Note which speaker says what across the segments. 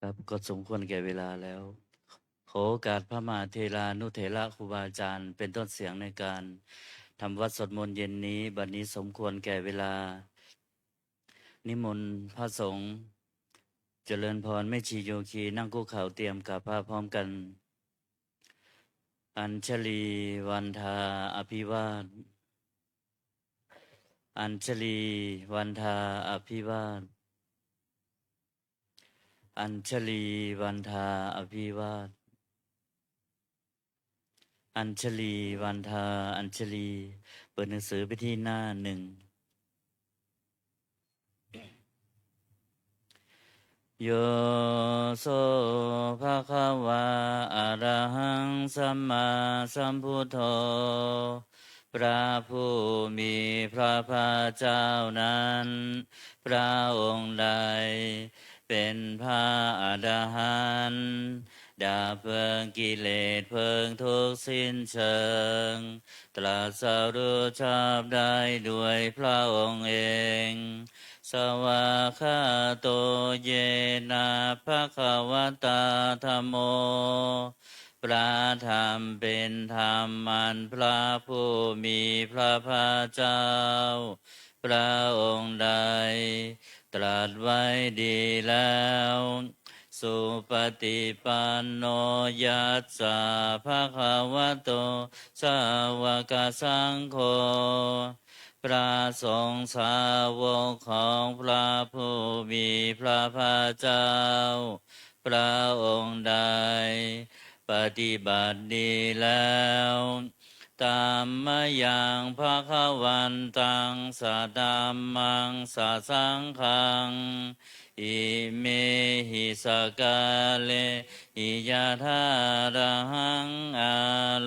Speaker 1: ครับก็สมควรแก่เวลาแล้ว ขอโอกาสพระมหาเถรานุเถระครูบาอาจารย์เป็นต้นเสียงในการทำวัดสวดมนต์เย็นนี้บัดนี้สมควรแก่เวลา นิมนต์พระสงฆ์เจริญพรแม่ชีโยคีนั่งคุกเข่าเตรียมกับพระพร้อมกัน อัญชลีวันทาอภิวาทอัญชลีวันทาอภิวาทอัญชลีวันทาอภิวาทอัญชลีวันทาอัญชลีเปิดหนังสือไปที่หน้าหนึ่ง โยโสภะคะวะอะระหังสัมมาสัมพุทโธพระผู้มีพระภาคเจ้านั้นพระองค์ใดเป็นพระอรหันต์ดับเพลิงกิเลสเพลิงทุกข์สิ้นเชิงตรัสรู้ชอบได้ด้วยพระองค์เองสวากขาโตเยนะภะคะวะตาธัมโมพระธรรมเป็นธรรมมันพระผู้มีพระภาคเจ้าพระองค์ใดตรัสไว้ดีแล้วสุปฏิปันโนยัสสะภะคะวะโตสาวกสังโฆพระสงฆ์สาวกของพระผู้มีพระภาคเจ้าพระองค์ใดปฏิบัติดีแล้วตามมายังภะคะวันตังสัตตัมมังสัสสังฆังอิเมหิสกาเลหิยะทาระหังอา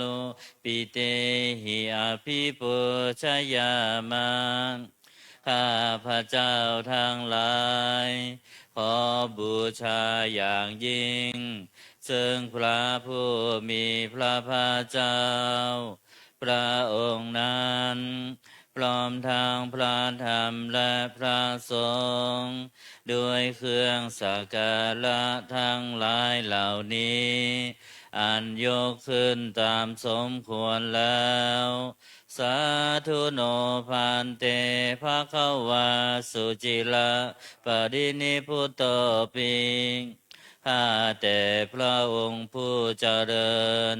Speaker 1: ลุปิเตหิอภิปุชยามาข้าพระเจ้าทั้งหลายขอบูชาอย่างยิ่งซึ่งพระผู้มีพระภาคเจ้าพระองค์นั้นพร้อมทางพระธรรมและพระสงฆ์ด้วยเครื่องสักการะทั้งหลายเหล่านี้อันยกขึ้นตามสมควรแล้วสาธุโนพันเตภะคะวาสุจิละปรินิพุตโตปิข้าแต่พระองค์ผู้เจริญ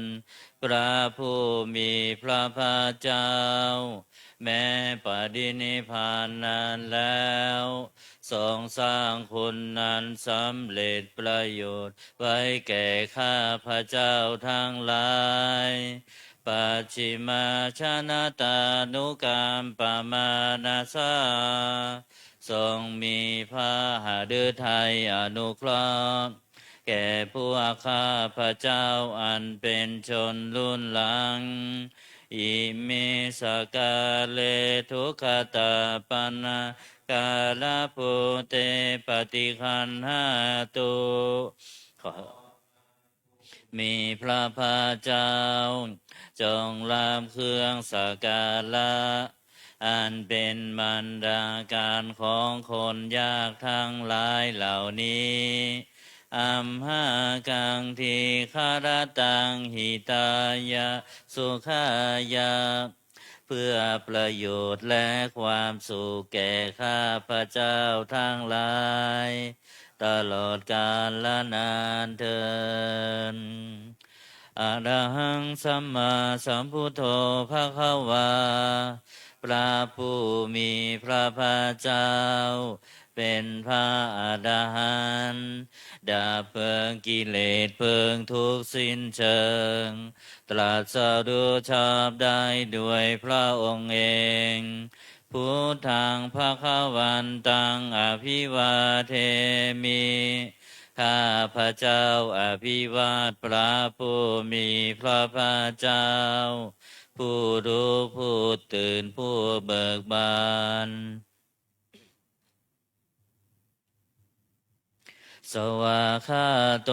Speaker 1: พระผู้มีพระภาคเจ้าแม้ปรินิพพานนานแล้วทรงสร้างคุณนั้นสำเร็จประโยชน์ไว้แก่ข้าพระเจ้าทั้งหลายปัจฉิมาชนะตานุกรรมปมานาสาทรงมีพระหฤทัยอนุเคราะห์แก่พวกข้าพระเจ้าอันเป็นชนรุ่นหลังอิมิสกาเลทุกขตาปนากาลปุเตปฏิคันหาตุมีพระภาคเจ้าจงลำเครื่องสักการะอันเป็นบรรดาการของคนยากทั้งหลายเหล่านี้อัมหากังทีคารตังหิตายะสุขายะเพื่อประโยชน์และความสุขแก่ข้าพระเจ้าทั้งหลายตลอดกาลและนานเทินอะระหังสัมมาสัมพุทโธภะคะวาพระผู้มีพระภาคเจ้าเป็นพระอรหันต์ดับเพลิงกิเลสเพลิงทุกข์สิ้นเชิงตรัสรู้ชอบได้ด้วยพระองค์เองพุทธังภคะวันตังอภิวาเทมิข้าพระเจ้าอภิวาทพระผู้มีพระภาคเจ้าผู้รู้ผู้ตื่นผู้เบิกบานสวากขาโต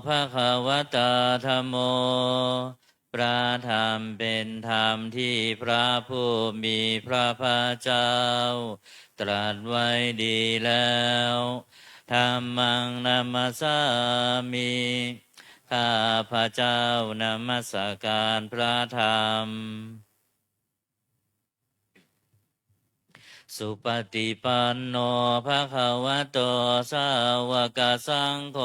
Speaker 1: ภะคะวะตาธัมโมพระธรรมเป็นธรรมที่พระผู้มีพระภาคเจ้าตรัสไว้ดีแล้ว ธัมมังนัมมัสสามิข้าพระเจ้านมัสการพระธรรมสุปฏิปันโนภะคะวะโตสาวกสังโฆ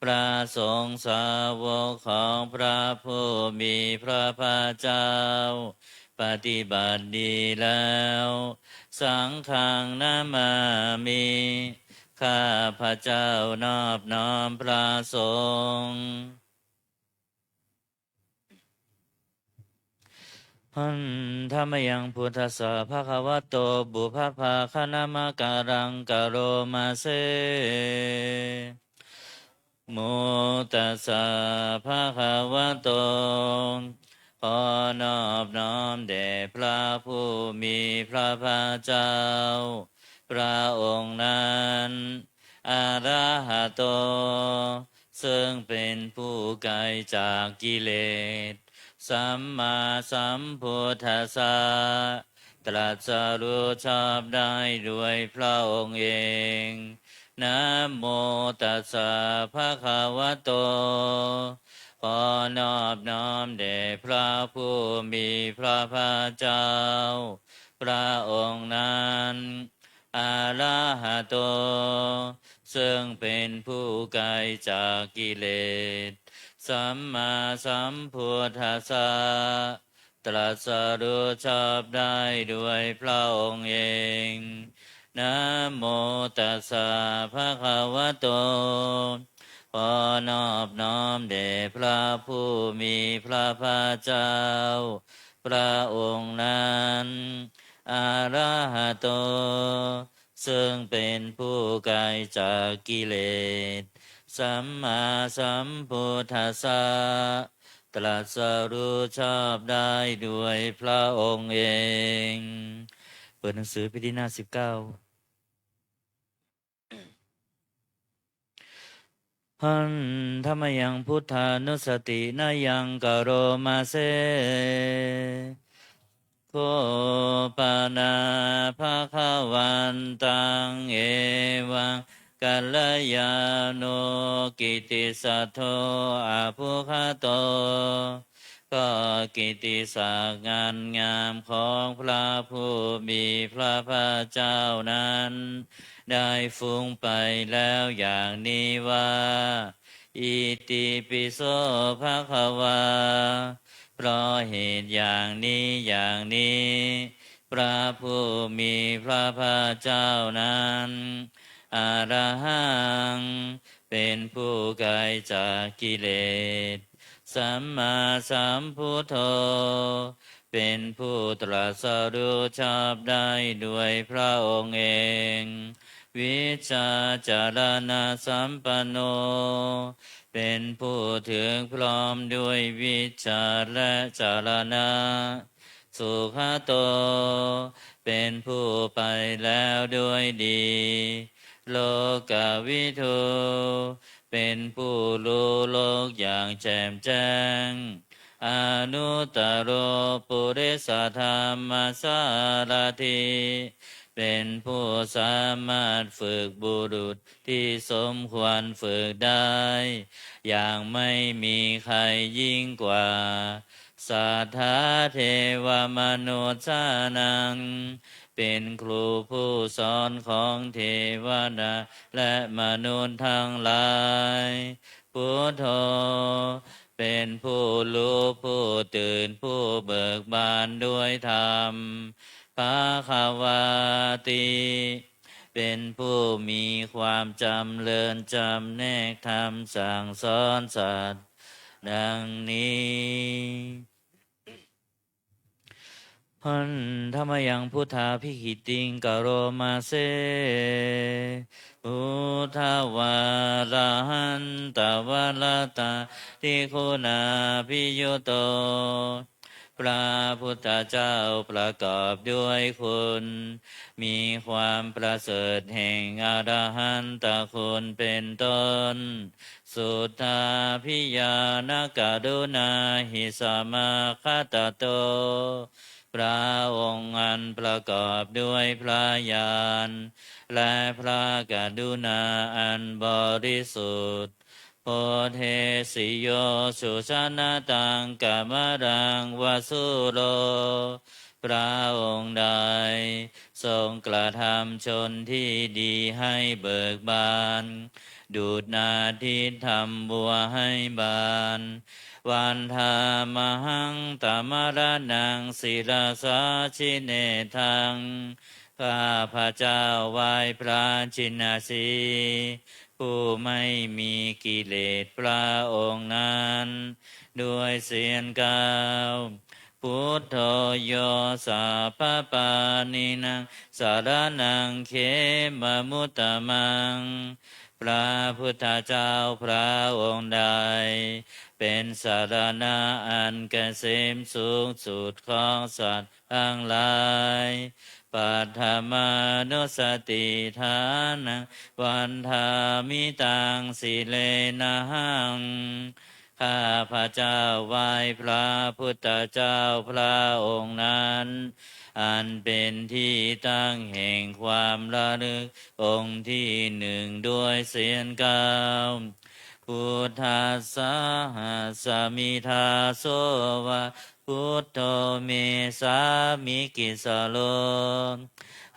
Speaker 1: พระสงฆ์สาวกของพระผู้มีพระภาคเจ้าปฏิบัติดีแล้วสังฆังนามามิข้าพระเจ้านอบน้อมพระสงฆ์หันธรรมยังพุทธัสสะภะคะวะโตบุพพาคณามการังกโรมาเซโมตัสสะภะคะวะโตขอนอบน้อมแด่พระผู้มีพระภาคเจ้าพระองค์นั้นอะระหะโตซึ่งเป็นผู้ไกลจากกิเลสสัมมาสัมพุทธัสสะตรัสรู้ชอบได้ด้วยพระองค์เองนะโมตัสสะภะคะวะโตขอนอบน้อมแด่พระผู้มีพระภาคเจ้าพระองค์นั้นอะระหะโตซึ่งเป็นผู้ไกลจากกิเลสสัมมาสัมพุทธัสสะตรัสรู้ชอบได้ด้วยพระองค์เองนะโมตัสสะภะคะวะโตขอนอบน้อมแด่พระผู้มีพระภาคเจ้าพระองค์นั้นอะระหะโตซึ่งเป็นผู้ไกลจากกิเลสสัมมาสัมพุทธัสสะตรัสรู้ชอบได้ด้วยพระองค์เองเปิดหนังสือพิธีหน้า19หันธรรมยังพุทธานุสตินายังกโรมาเซโคปานาภาควันตังเอวังกัลยาโนกิติสัทโธอาภุคโตก็กิติศักดิ์งานงามของพระผู้มีพระภาคเจ้านั้นได้ฟุ้งไปแล้วอย่างนี้ว่าอิติปิโสภะคะวาเพราะเหตุอย่างนี้อย่างนี้พระผู้มีพระภาคเจ้านั้นอรหังเป็นผู้ไกลจากกิเลสสัมมาสัมพุทโธเป็นผู้ตรัสรู้ชอบได้ด้วยพระองค์เองวิชาจารณะสัมปันโนเป็นผู้ถึงพร้อมด้วยวิชาและจารณะสุขโตเป็นผู้ไปแล้วด้วยดีโลกวิทูเป็นผู้รู้โลกอย่างแจ่มแจ้งอนุตตรโรปุริสธรรมสารถิเป็นผู้สามารถฝึกบุรุษที่สมควรฝึกได้อย่างไม่มีใครยิ่งกว่าสัทธาเทวมนุษย์สานังเป็นครูผู้สอนของเทวดาและมนุษย์ทั้งหลายพุทโธเป็นผู้รู้ผู้ตื่นผู้เบิกบานด้วยธรรมภาควาติเป็นผู้มีความจำเริญจำแนกธรรมสั่งสอนสัตว์ดังนี้หันธรรมยังพุทธาภิขิติงกโรมาเซพุทธวาระหันตวาลตาทิคุณาภิยุโตพระพุทธเจ้าประกอบด้วยคุณมีความประเสริฐแห่งอรหันตคุณเป็นต้นสุทธาพิยานกรุณาหิสมาคตโต พระองค์อันประกอบด้วยพระญาณและพระกรุณาอันบริสุทธิ์โพเทสิโยสุชนะตังกัมมรังวสุโรพระองค์ใดทรงกระทำชนที่ดีให้เบิกบานดูดนาทิทำบัวให้บานวันธามหังตมรนังศิลาสาชิเนทังข้าพระเจ้าไหว้พระชินสีผู้ไม่มีกิเลสพระองค์นั้นด้วยเสียงกล่าวพุทโธโยสัพพปานินังสารนังเขมมุตตมังพระพุทธเจ้าพระองค์ใดเป็นสารณะอันเกษมสูงสุดของสัตว์ทั้งหลายปัฏฐมานุสติฐานังวันธามิตังสิเลนะหังข้าพระเจ้าไหว้พระพุทธเจ้าพระองค์นั้นอันเป็นที่ตั้งแห่งความระลึกองค์ที่หนึ่งด้วยเสียงกล่าวพุทธัสสะหัสสมิทาโสวะพุทโธเมสามิกิสโล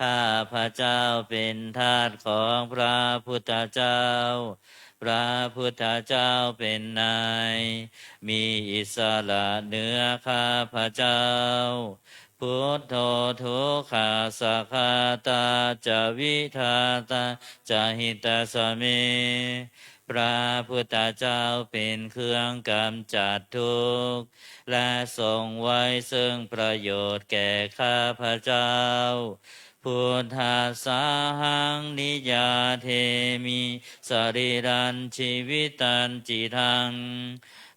Speaker 1: ข้าพระเจ้าเป็นทาสของพระพุทธเจ้าพระพุทธเจ้าเป็นนายมีอิสระเหนือข้าพระเจ้าพุทโธทุกขาสัคาตาจาวิทาตาจาหิตาสเมพระพุทธเจ้าเป็นเครื่องกำจัดทุกข์และทรงไว้ซึ่งประโยชน์แก่ข้าพเจ้าพุทธัสสะหังนิยาเทมิสรีรันชีวิตันจิทัง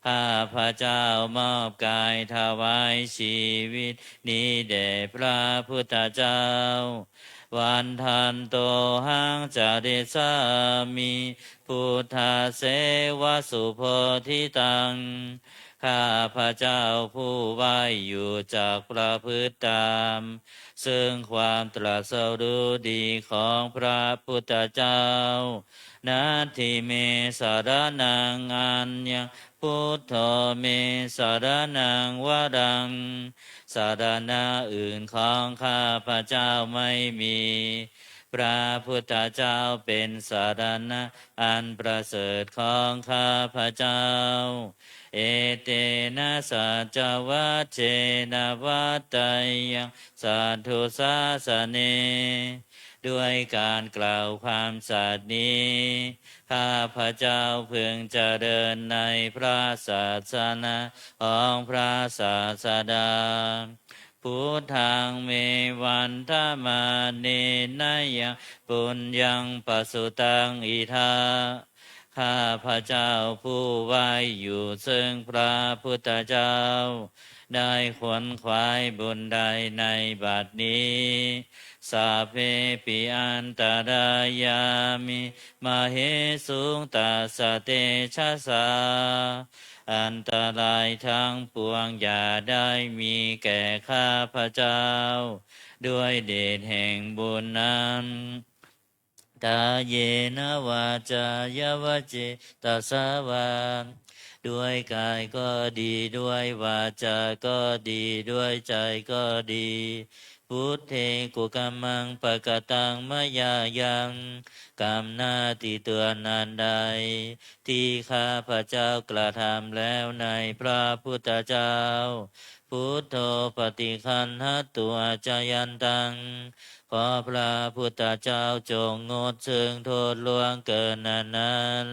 Speaker 1: ข้าพระเจ้ามอบกายถวายชีวิตนี้แด่พระพุทธเจ้าวันทันโตหังจาริสามิพุทธาเสวสุโพธิตังข้าพระเจ้าผู้ไหวอยู่จากประพฤติตามซึ่งความตรัสรู้ดีของพระพุทธเจ้านาทิเมสารนังอัญญังพุทโธเมสารนังวรังสารณะอื่นของข้าพระเจ้าไม่มีพระพุทธเจ้าเป็นสารณะอันประเสริฐของข้าพระเจ้าเอเตนะสัจวัชเชนะวัตตายังสัทธุสาสเนด้วยการกล่าวความสัตย์นี้ข้าพระเจ้าพึงเจริญในพระศาสนาของพระศาสดาพุทธังเมวันธมาเนนะยังปุญญังปสุตังอิทาข้าพระเจ้าผู้ไหวอยู่ซึ่งพระพุทธเจ้าได้ขวนขวายบุญใดในบัดนี้สาเพปิอันตรายามิมาเหสุงตัสสะเตชะสาอันตรายทั้งปวงอย่าได้มีแก่ข้าพระเจ้าด้วยเดชแห่งบุญนั้นตาเยนะวาจายาวเจตัสสาวาด้วยกายก็ดีด้วยวาจาก็ดีด้วยใจก็ดีพุทเทกุกัมมังปะกตังมะยายังกรรมหน้าที่เตือนนานใดที่ข้าพระเจ้ากระทำแล้วในพระพุทธเจ้าพุทโธปฏิคันหตัวจายันตังขอพระพุทธเจ้าจงงดซึ่งโทษล่วงเกินนั้น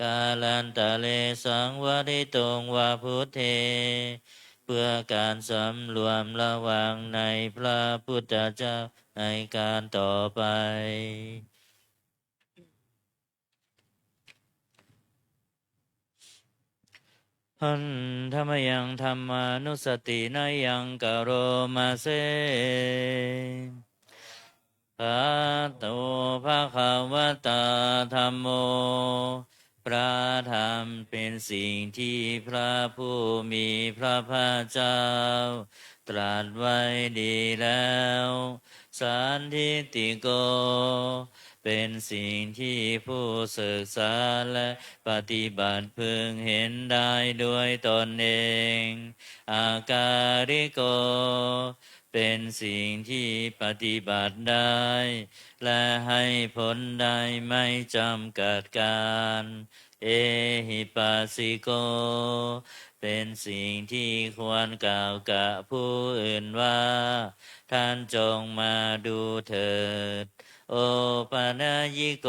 Speaker 1: กาลันตะเลสังวริตุงวาพุทเทเพื่อการสำรวมระวังในพระพุทธเจ้าในการต่อไปหันธรรมยังธรรมานุสตินายังกโรมาเสภะโตภะคะวะตาธัมโมพระธรรมเป็นสิ่งที่พระผู้มีพระภาคเจ้า ตรัสไว้ดีแล้วสันทิฏฐิโกเป็นสิ่งที่ผู้ศึกษาและปฏิบัติพึงเห็นได้ด้วยตนเองอาการิโกเป็นสิ่งที่ปฏิบัติได้และให้ผลได้ไม่จำกัดการเอหิปัสสิโกเป็นสิ่งที่ควรกล่าวกับผู้อื่นว่าท่านจงมาดูเถิดโอปะนยิโก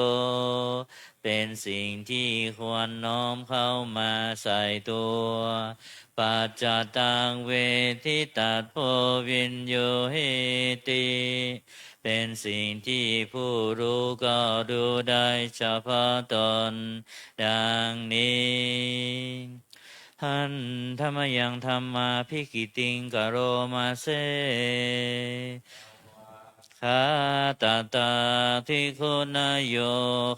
Speaker 1: เป็นสิ่งที่ควรน้อมเข้ามาใส่ตัวปัจจตังเวทิตัสโพวินโยเหติเป็นสิ่งที่ผู้รู้ก็ดูได้เฉพาะตนดังนี้หันธรรมยังธรรมาภิกิติงกโรมาเซคาตาตาทิคุณโย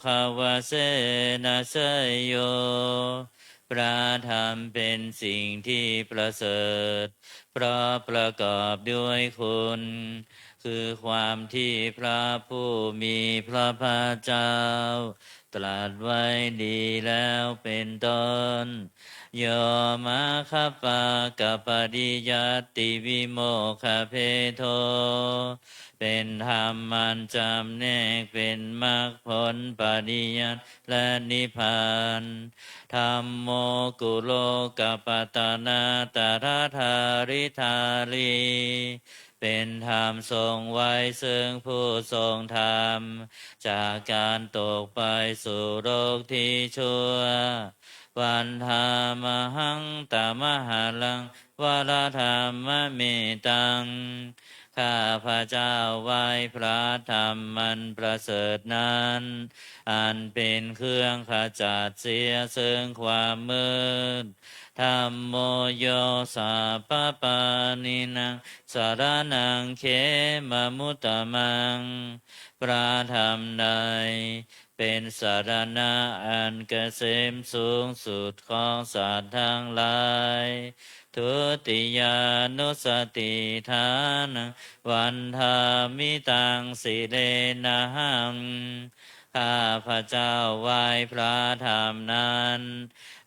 Speaker 1: คาวาเสนาเสยโยพระธรรมเป็นสิ่งที่ประเสริฐเพราะประกอบด้วยคุณคือความที่พระผู้มีพระภาคเจ้าตรัสไว้ดีแล้วเป็นต้นโยมาคปะกัปปดิยัตติวิโมคขเพโทเป็นธรรมมันจำแนกเป็นมรรคผลปริยัติและนิพพานธัมโมกุโลกัปปตนาตระธาริธาลีเป็นธรรมทรงไว้ซึ่งผู้ทรงธรรมจากการตกไปสู่โลกที่ชั่ววันธามหังตามหาลังวรธรรมเมตังข้าพระเจ้าไหว้พระธรรมมันประเสริฐนั้นอันเป็นเครื่องขจัดเสียซึ่งความมืดธัมโมโยสัพพปานินังสารนังเขมมุตตมังพระธรรมใดเป็นสารณะอันเกษมสูงสุดของสัตว์ทั้งหลายทุติยานุสติฐานังวันธามิตังสิเลนะหังข้าพระเจ้าไหว้พระธรรมนั้น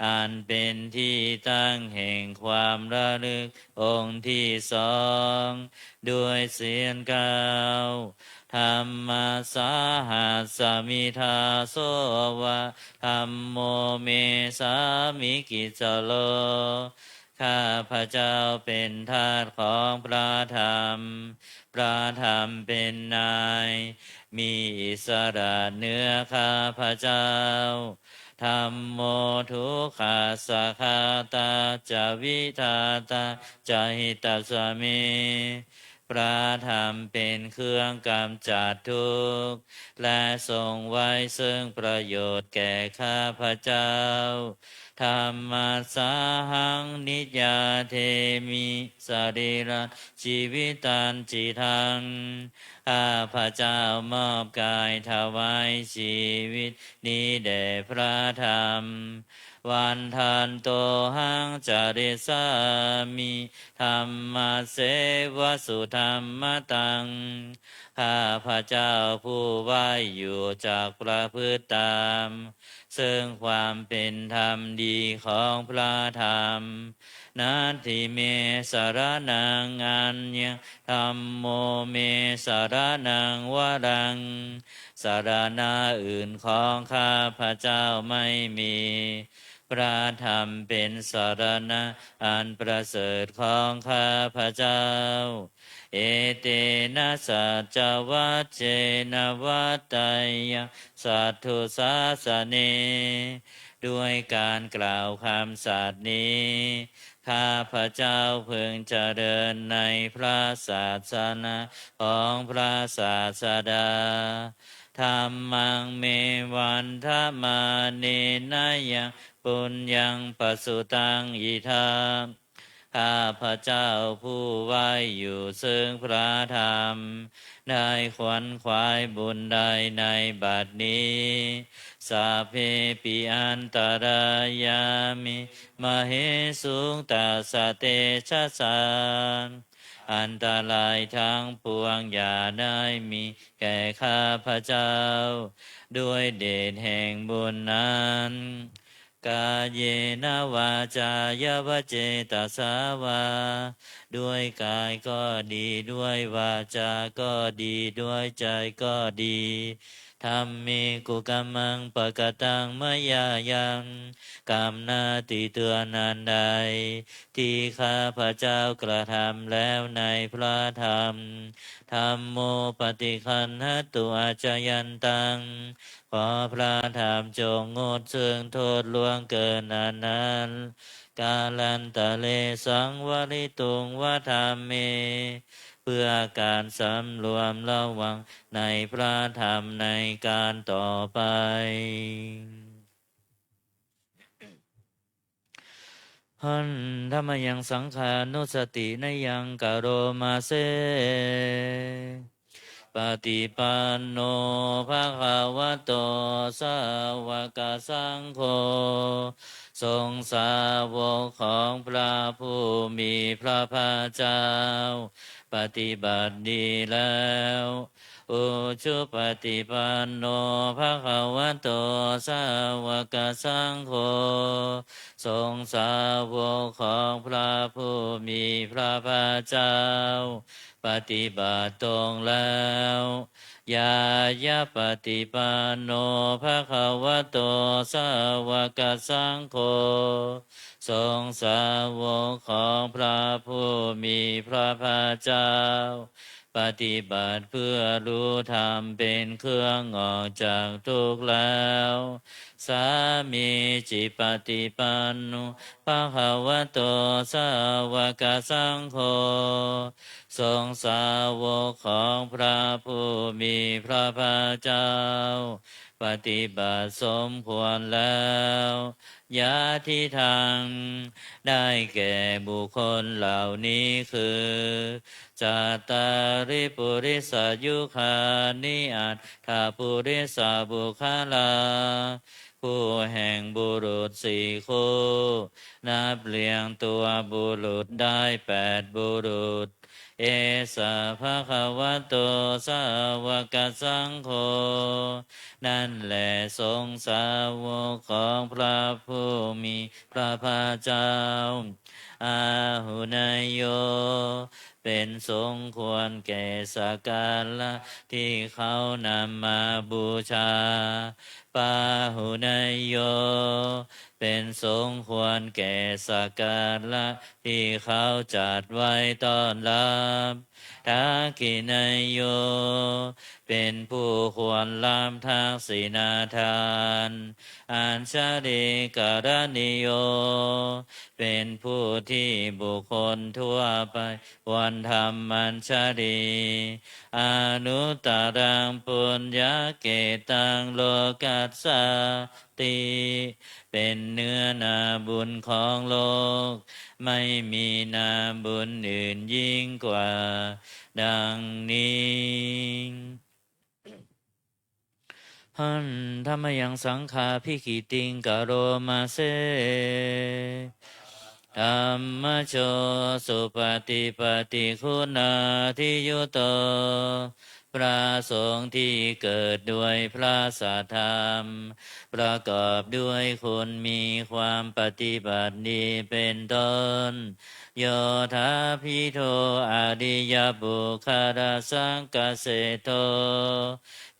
Speaker 1: อันเป็นที่ตั้งแห่งความระลึกองค์ที่สองด้วยเสียงกล่าวธรรมสาหัสสมิทาโสวะธัมโมเมสามิกิจโลข้าพระเจ้าเป็นทาสของพระธรรมพระธรรมเป็นนายมีอิสระเหนือข้าพระเจ้าธัมโมทุกขาสาคาตาจาวิทาตาจาหิตาสมิพระธรรมเป็นเครื่องกำจัดทุกข์และทรงไว้ซึ่งประโยชน์แก่ข้าพระเจ้าธรรมสาหังนิยาเทมิสรีระชีวิตันจิทังข้าพระเจ้ามอบกายถวายชีวิตนี้แด่พระธรรมวันทันโตหังจาริสามิธรรมเสวสุธรรมตังข้าพระเจ้าผู้ไหวอยู่จากประพฤติตามซึ่งความเป็นธรรมดีของพระธรรมนาทิเมสารนังอัญญธัมโมเมสารนังวรังสารณะอื่นของข้าพระเจ้าไม่มีพระธรรมเป็นสารณะอันประเสริฐของข้าพระเจ้าเอเตนะสัจจวัชเชนะวัตตายะสัทธุสาสเนด้วยการกล่าวคำสัตย์นี้ข้าพระเจ้าพึงเจริญในพระศาสนาของพระศาสดาธรรมังเมวันทมาเนนะยังปุญญังปสุตังอิทังข้าพระเจ้าผู้ไหวอยู่ซึ่งพระธรรมได้ขวนขวายบุญใดในบัดนี้สัพเพปิอันตรายามิมเหสุงตัสสะเตชะสัง อันตรายทั้งปวงอย่าได้มีแก่ข้าพเจ้าด้วยเดชแห่งบุญนั้นกาเยนะวาจายาวเจตสาวาด้วยกายก็ดีด้วยวาจาก็ดีด้วยใจก็ดีธรรมิกุกัมมังปะกตังมะยายังกรรมนาติเตือนนันใดที่ข้าพระเจ้ากระทำแล้วในพระธรรมธัมโมปฏิคันหตุอาจยันตังขอพระธรรมจงงดซึ่งโทษล่วงเกินนั้นกาลันตะเลสังวริตุงวธรรมเมเพื่อการสำรวมระวังในพระธรรมในการต่อไปหันธรรมยังสังขานุสตินยังกโรมาเซปฏิปันโนภะคะวะโตสาวกสังโฆทรงสาวกของพระผู้มีพระภาคเจ้าปฏิบัติดีแล้วอุชุปฏิปันโนภะคะวะโตสาวกสังโฆทรงสาวกของพระผู้มีพระภาคเจ้าปฏิบัติตรงแล้วยายะปฏิปันโนภะคะวะโตสาวกสังโฆทรงสาวกของพระผู้มีพระภาคเจ้าปฏิบัติเพื่อรู้ธรรมเป็นเครื่องออกจากทุกข์แล้วสามีจิปฏิปันโนภะคะวะโตสาวกสังโฆทรงสาวกของพระผู้มีพระภาคเจ้าปฏิบัติสมควรแล้วยาทิทางได้แก่บุคคลเหล่านี้คือจาตาริปุริสายุคานิอัตถาปุริสาบุคลาผู้แห่งบุรุษสี่คู่นับเรียงตัวบุรุษได้8บุรุษเอสะภะคะวะโตสาวกสังโฆนั่นแหละทรงสาวกของพระผู้มีพระภาคเจ้าอาหุนายโยเป็นสมควรแก่สักการะที่เขานำมาบูชาปาหุนายโยเป็นสมควรแก่สักการะที่เขาจัดไว้ต้อนรับทักขินายโยเป็นผู้ควรรับทักษิณาทานอัญชริกรณิโยเป็นผู้ที่บุคคลทั่วไปวันธรรมัญชริอนุตตรังปุญญาเกตังโลกัสสติเป็นเนื้อนาบุญของโลกไม่มีนาบุญอื่นยิ่งกว่าดังนี้หันธรรมยังสังขาพิกิติงกโรมาเซธรรมโชสุปฏิปฏิคุณาทิยุโตพระสงฆ์ที่เกิดด้วยพระสัทธรรมประกอบด้วยคุณมีความปฏิบัติดีเป็นต้นโยธาพิโทอริยบุคคลสังกเสโต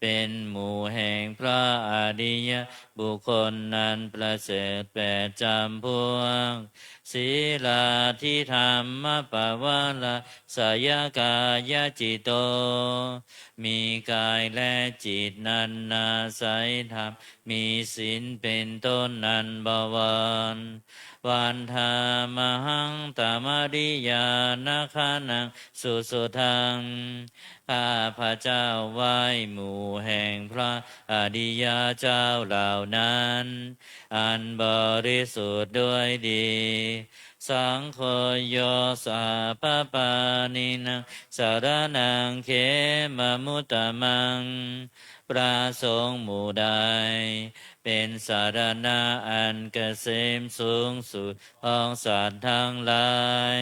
Speaker 1: เป็นหมู่แห่งพระอริยบุคคลนั้นประเสริฐ8จำพวงศีลาทิธรรมปวาลาสยกายจิตโตมีกายและจิตนันนาสัยธรรมมีศีลเป็นต้นนันบวรวันธามหังตามริยานาคานังสุสุทังข้าพระเจ้าไหว้หมู่แห่งพระอริยเจ้าเหล่านั้นอันบริสุทธิ์ด้วยดีสังโฆโยสาปปานินังสารนังเขมมุตตมังพระสงฆ์หมู่ใดเป็นสารณะอันเกษมสูงสุดของสัตว์ทั้งหลาย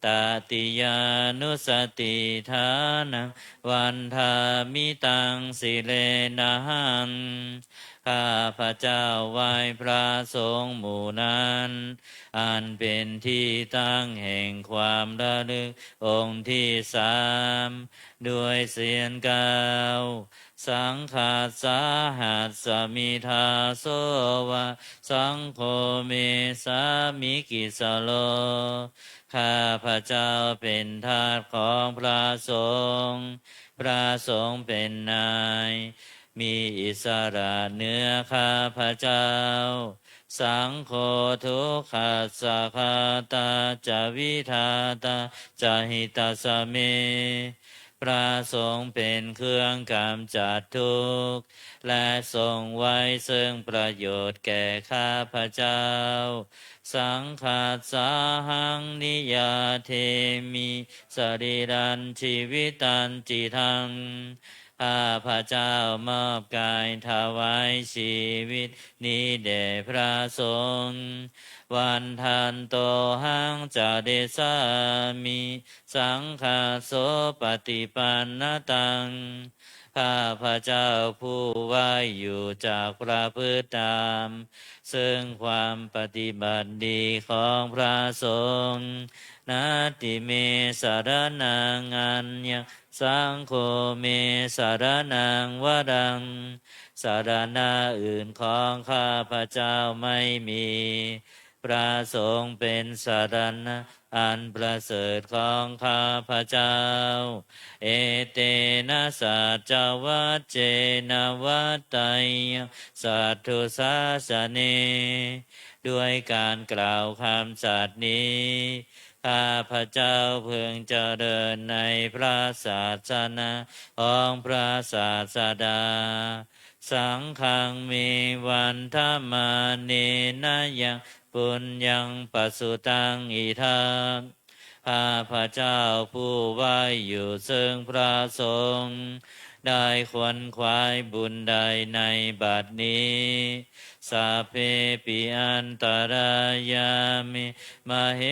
Speaker 1: ตติยานุสติฐานังวันทามิตังสิเลนะหังข้าพระเจ้าไหว้พระสงฆ์หมู่นั้นอันเป็นที่ตั้งแห่งความระลึกองค์ที่สามด้วยเสียงกล่าวสังฆาสาหัสสมิทาโสวะสังโฆเมสามิกิสโลข้าพระเจ้าเป็นทาสของพระสงฆ์พระสงฆ์เป็นนายมีอิสระเหนือข้าพระเจ้าสังโฆทุกขัสสะคาตาจาวิทาตาจาหิตาสเมพระสงฆ์เป็นเครื่องกำจัดทุกข์และทรงไว้ซึ่งประโยชน์แก่ข้าพระเจ้าสังฆาสาหังนิยาเทมิสรีรันชีวิตันจิทังข้าพระเจ้ามอบกายถวายชีวิตนี้แด่พระสงฆ์วันทันโตหังจาเดสามิสังฆาโสปฏิปันนตังข้าพระเจ้าผู้ไหวอยู่จากพระพฤติธรรมซึ่งความปฏิบัติดีของพระสงฆ์นาติเมสารนังอัญญสังโฆเมสารนังวรังสารณะอื่นของข้าพระเจ้าไม่มีพระสงฆ์เป็นสารณะอันประเสริฐของข้าพระเจ้าเอเตนะสัจจวัจเจนะวัตไตยสัทธุสาสเนด้วยการกล่าวคำสัตย์นี้ข้าพระเจ้าเพึงเจริญในพระศาสนาของพระศาสดาสังฆังมีวันธรรมาเนนะยังปุญญังปสุตังอิทังข้าพระเจ้าผู้ไหวอยู่ซึ่งพระสงฆ์ได้ขวนขวายบุญใดในบัดนี้สัพเพปิอันตรายามิมเห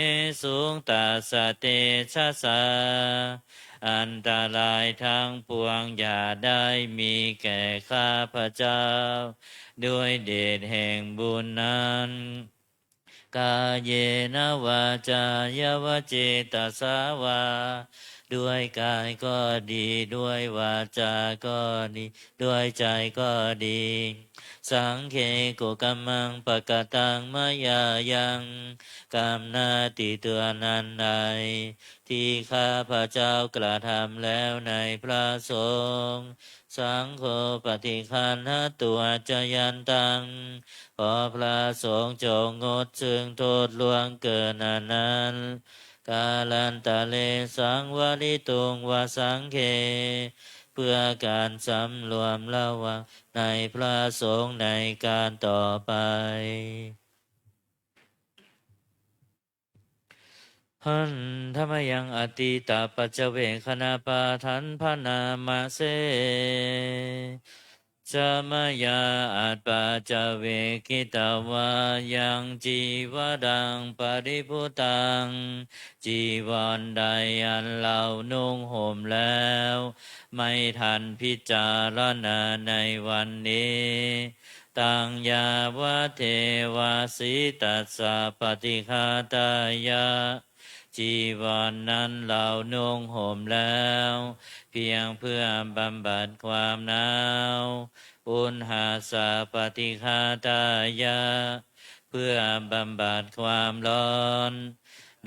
Speaker 1: สุงตัสสะเตชะสาอันตรายทั้งปวงอย่าได้มีแก่ข้าพระเจ้าด้วยเดชแห่งบุญนั้นกาเยนะวาจายวเจตสาวาด้วยกายก็ดีด้วยวาจาก็ดีด้วยใจก็ดีสังเคกุกัมมังปะกตังมายายังกรรมนาติตัวนั้นใดที่ข้าพระเจ้ากระทำแล้วในพระสงฆ์สังโฆปฏิคันหตัวจยันตังขอพระสงฆ์จงงดซึ่งโทษล่วงเกินนั้นกาลันตะเลสังวริตุงวสังเคเพื่อการสำรวมระวังในพระสงฆ์ในการต่อไปหันธรรมยังอติตาปัจเจเวคณาปาทันพนามาเสสมยาอัตปัจเจเวกิตาวายังจีวรังปริพุตังจีวรใดอันเรานุ่งห่มแล้วไม่ทันพิจารณาในวันนี้ตังยาวะเทวาสิตัสสะปฏิฆาตายะจีวรนั้นเรานุ่งห่มแล้วเพียงเพื่อบำบัดความหนาวอุณหาสาปฏิฆาตายะเพื่อบำบัดความร้อน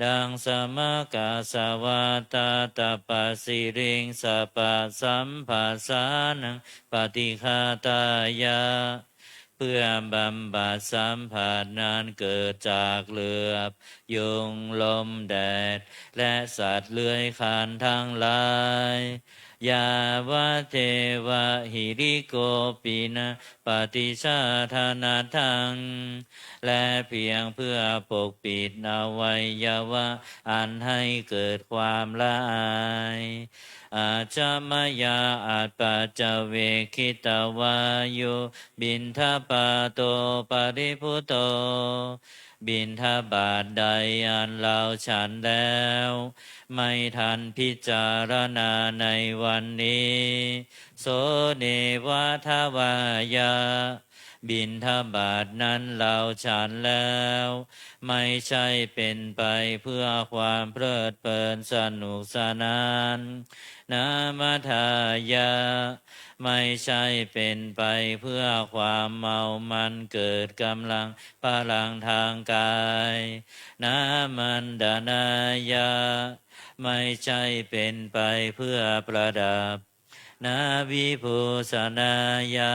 Speaker 1: ดังสมกาสวาตาตาปสิริงสปะสัมภาสานังปฏิฆาตายะเพื่อบำบัดสัมผัสนั้นเกิดจากเหลือบยุงลมแดดและสัตว์เลื้อยคลานทั้งหลายยาวะเทวะหิริโกปินะปฏิชาธานาทังและเพียงเพื่อปกปิดอวัยวะอันให้เกิดความละอาย อาจามยาอาจปัจจเวคิตวายุบินทปาโตปริพุโตบินทบาทใดอันเราฉันแล้วไม่ทันพิจารณาในวันนี้โสเนวะทวายาบิณฑบาตนั้นเราฉันแล้วไม่ใช่เป็นไปเพื่อความเพลิดเพลินสนุกสนานนามัทายาไม่ใช่เป็นไปเพื่อความเมามันเกิดกำลังพลังทางกายนามันดานายาไม่ใช่เป็นไปเพื่อประดับนาวิภูสนายา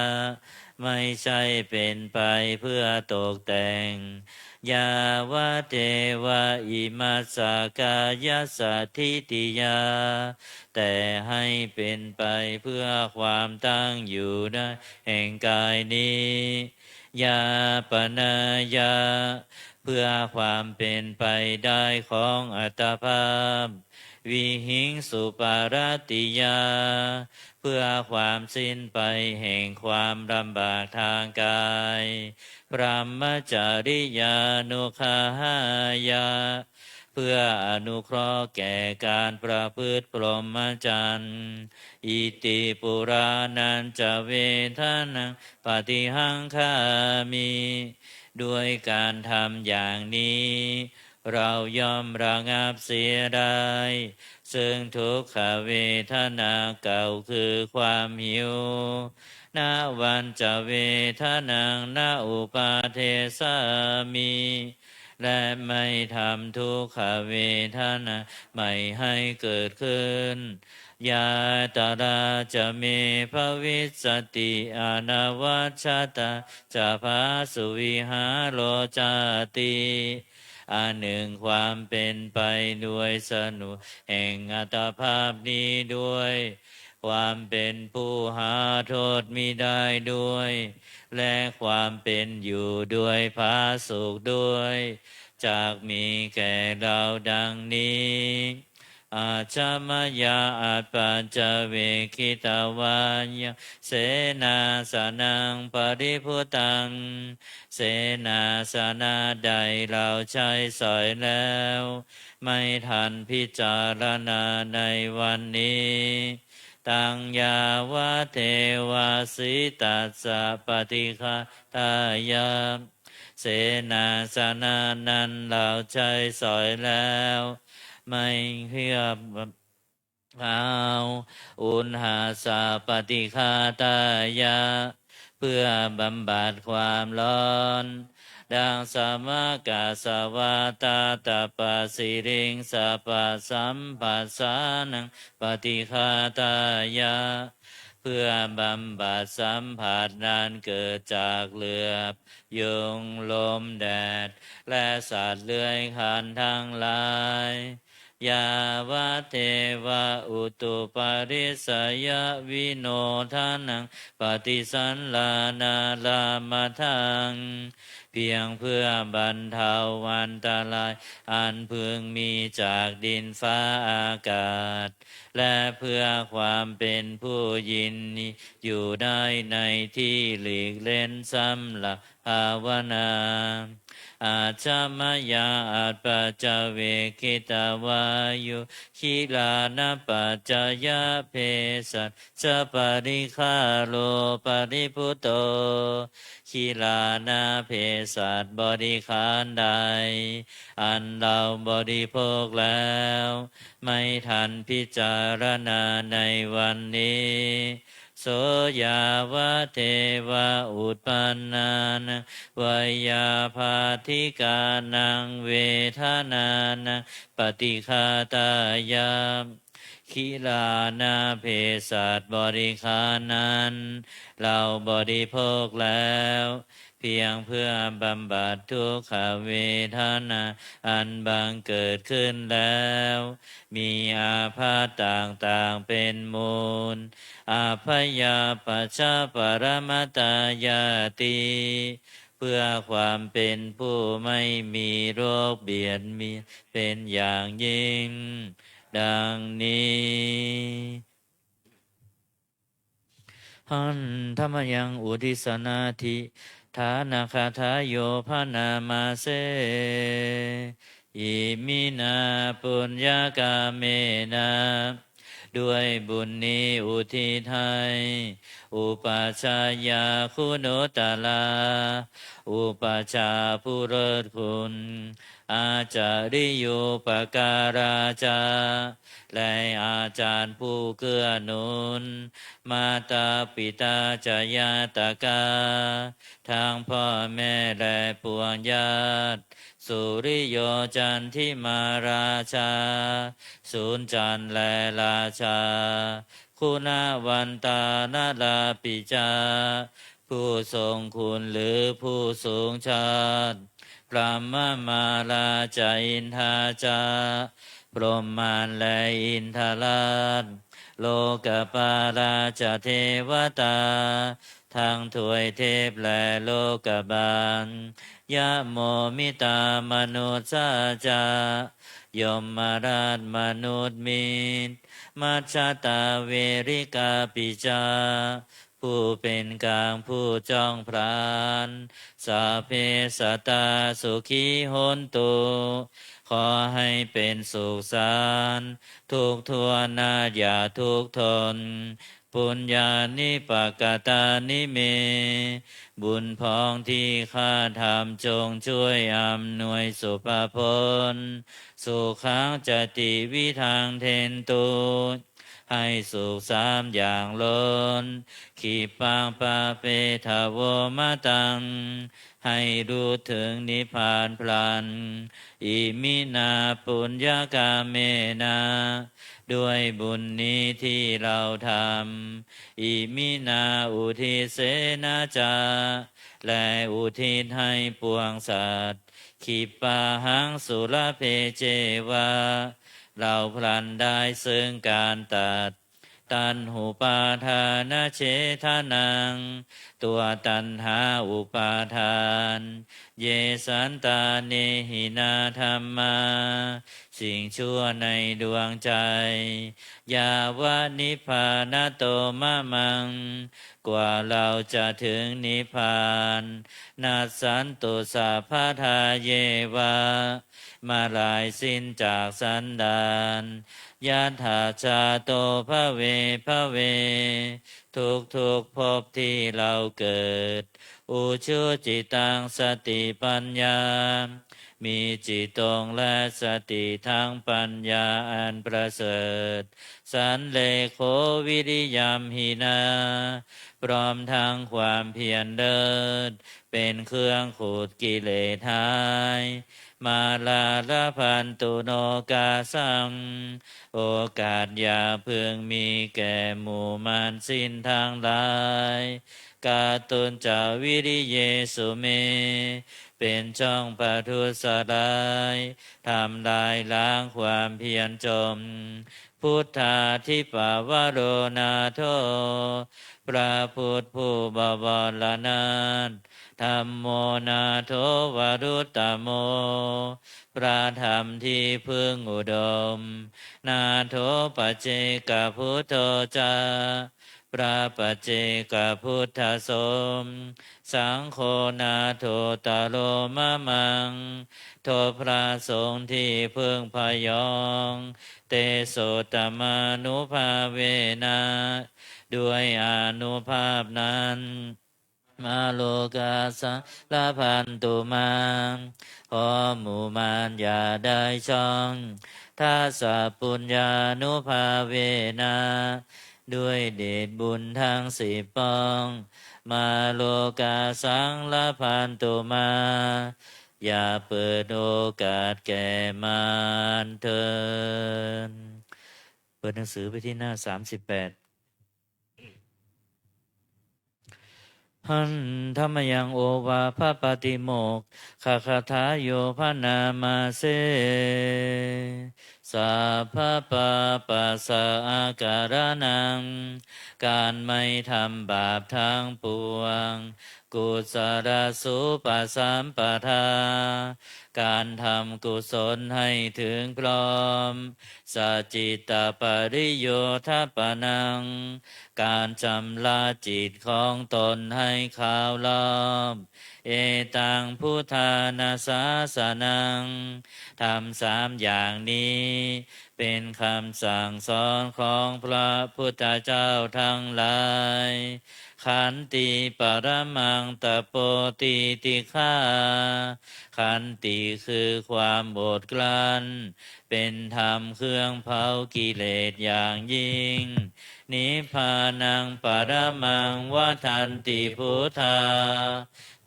Speaker 1: ไม่ใช่เป็นไปเพื่อตกแต่งยาวะเทวะอิมัสสกายสัทธิติยาแต่ให้เป็นไปเพื่อความตั้งอยู่ได้แห่งกายนี้ยาปนายาเพื่อความเป็นไปได้ของอัตภาพวิหิงสุปารติยาเพื่อความสิ้นไปแห่งความลำบากทางกายพรหมจาริยานุคาหายาเพื่ออนุเคราะห์แก่การประพฤติพรหมจรรย์อิติปุรานันจะเวทนังปฏิหังคามิด้วยการทำอย่างนี้เราย่อมระงับเสียได้ซึ่งทุกขเวทนาเก่าคือความหิวนาวันจะเวทนังนาอุปาเทสามิและไม่ทำทุกขเวทนาไม่ให้เกิดขึ้นยาตาราจะเมภวิสสติอนวัชชตาจะภาสุวิหารโลจาติอันหนึ่งความเป็นไปด้วยสนุแห่งอัตภาพนี้ด้วยความเป็นผู้หาโทษมิได้ด้วยและความเป็นอยู่ด้วยผาสุกด้วยจากมีแก่เราดังนี้อาชามยาอาปัจจเวคิตวานยเสนาสนังปริพุตังเสนาสนะใดเราใช้สอยแล้วไม่ทันพิจารณาในวันนี้ตังยาวะเทวาสิตัสสะปฏิฆาตายาเสนาสนะนั้นเราใช้สอยแล้วไม่เพียบเอาอุณหาสาปฏิฆาตายาเพื่อบำบัดความร้อนดังสมกาสวาตาตาปสิริงสัพพสัมปัสสานังปฏิฆาตายาเพื่อบำบัดสัมผัสนั้นเกิดจากเหลือบยุงลมแดดและสัตว์เลื้อยคลานทั้งหลายยาวะเทวะอุตุปาริสยวิโนทานังปฏิสันลานาลามทังเพียงเพื่อบรรเทาวันตรายอันพึงมีจากดินฟ้าอากาศและเพื่อความเป็นผู้ยินดีอยู่ได้ในที่หลีกเล่นสำหรับภาวนาอาชามยาอาปัจจเวคิตาวายุขิลานปัจจยเพสัสสะปริฆาโลปริพุโตขิลานาเพสัสบริขารใดอันเราบริโภคแล้วไม่ทันพิจารณาในวันนี้โสยาวะเทวะอุปปันนานังวยาภาธิกานังเวทนานังปฏิฆาตายามขิลานาเพสัตบริขารนั้นเราบริโภคแล้วเพียงเพื่อบำบัดทุกขเวทนาอันบังเกิดขึ้นแล้วมีอาพาธต่างๆเป็นมูลอาพยาปัจจปรมัตตายาติเพื่อความเป็นผู้ไม่มีโรคเบียดเบียนเป็นอย่างยิ่ง ดังนี้หันธรรมยังอุทิสนาทิฐานาคาทายโยพานามาเสอิมินาปุญญากาเมนะด้วยบุญนี้อุทิศให้อุปาชายาคุณุตลาอุปาชาผู้เลิศคุณอาจาริโยปการาจาและอาจารย์ผู้เกื้อหนุนมาตาปิตาจายาตกาทางพ่อแม่และปวงญาติสุริโยจันทิมาราชาสุนจันทร์และราชาคุณวันตานาลาปิจาผู้ทรงคุณหรือผู้สูงชาติพระมาลาจาอินทาจาพรหมานและอินทราชโลกปาราชเทวตาทั้งถวยเทพและโลกบาลยะโมมิตามนุษย์สาจายมมาราชมนุษย์มิตรมัชฌตาเวริกาปิจาผู้เป็นกลางผู้จ้องพรานสาเพสัตตาสุขีโหนตุขอให้เป็นสุขสันต์ทุกทั่วหน้าอย่าทุกข์ทนปุญญานิปกตานิเมบุญพองที่ข้าทำจงช่วยอำนวยสุภพลสุขังจติวิทังเทนตุให้สุขสามอย่างล้นขีปังปาเปทาวมะตังให้รู้ถึงนิพพานพลันอิมินาปุญญากาเมนาด้วยบุญนี้ที่เราทำอิมินาอุทิเสนาจาและอุทิศให้ปวงสัตว์ขีปาหังสุรเพเจวาเราพลันได้ซึ่งการตัดตันหุปาทานาเฉทานังตัวตันหาอุปาทานเยสันตาเนหินาธรรมาสิ่งชั่วในดวงใจยาวะนิพพานโตมะมังกว่าเราจะถึงนิพพานนัสสันตุสัพพทาเยวะมาลายสิ้นจากสันดานยะถาชาโตภเวภเวทุกภพที่เราเกิดอุชุจิตังสติปัญญามีจิตตรงและสติทั้งปัญญาอันประเสริฐสันเลโควิริยมหินาพร้อมทั้งความเพียรเลิศเป็นเครื่องขูดกิเลสหายมาลาลพันตุโนกาสังโอกาสอย่าเพึงมีแก่หมู่มารสิ้นทางหลายกาตุนจาวิริเยสุเมเป็นช่องปทุสลายทำลายล้างความเพียรจมพุทธาทิปาวโรนาโทพระพุทธผู้บวรนานธัมโมนาโทวรุตตโมพระธรรมที่พึงอุดมนาโทปเจกพุทโธจาพระปัจเจกพุทธสมสังโฆนาโทตโลมะมังโทพระสงฆ์ที่พึงพยองเตโสตมานุภาเวนะด้วยอานุภาพนั้นมาโลกาสังลาพันตุมังขอหมู่มารอย่าได้ช่องทัสสะปุญญานุภาเวนะด้วยเดชบุญทั้งสิบปองมาโลกาสังลาพันตุมาอย่าเปิดโอกาสแก่มารเถิดเปิดหนังสือไปที่หน้า38หันธรรมยังโอวาพระปฏิโมกขคาถาโยพนามาเส สัพพะปะปัสสะอาการนังการไม่ทำบาปทั้งปวงกุศลสุปสัมปทาการทำกุศลให้ถึงพร้อมสัจจิตตปริโยทปนังการชำระจิตของตนให้ขาวรอบเอตังพุทธานาสาสนังทำ3อย่างนี้เป็นคำสั่งสอนของพระพุทธเจ้าทั้งหลายขันติปรมังตโปติติฆาขันติคือความอดกลั้นเป็นธรรมเครื่องเผากิเลสอย่างยิ่งนิพพานังปรมังวทันติพุทธา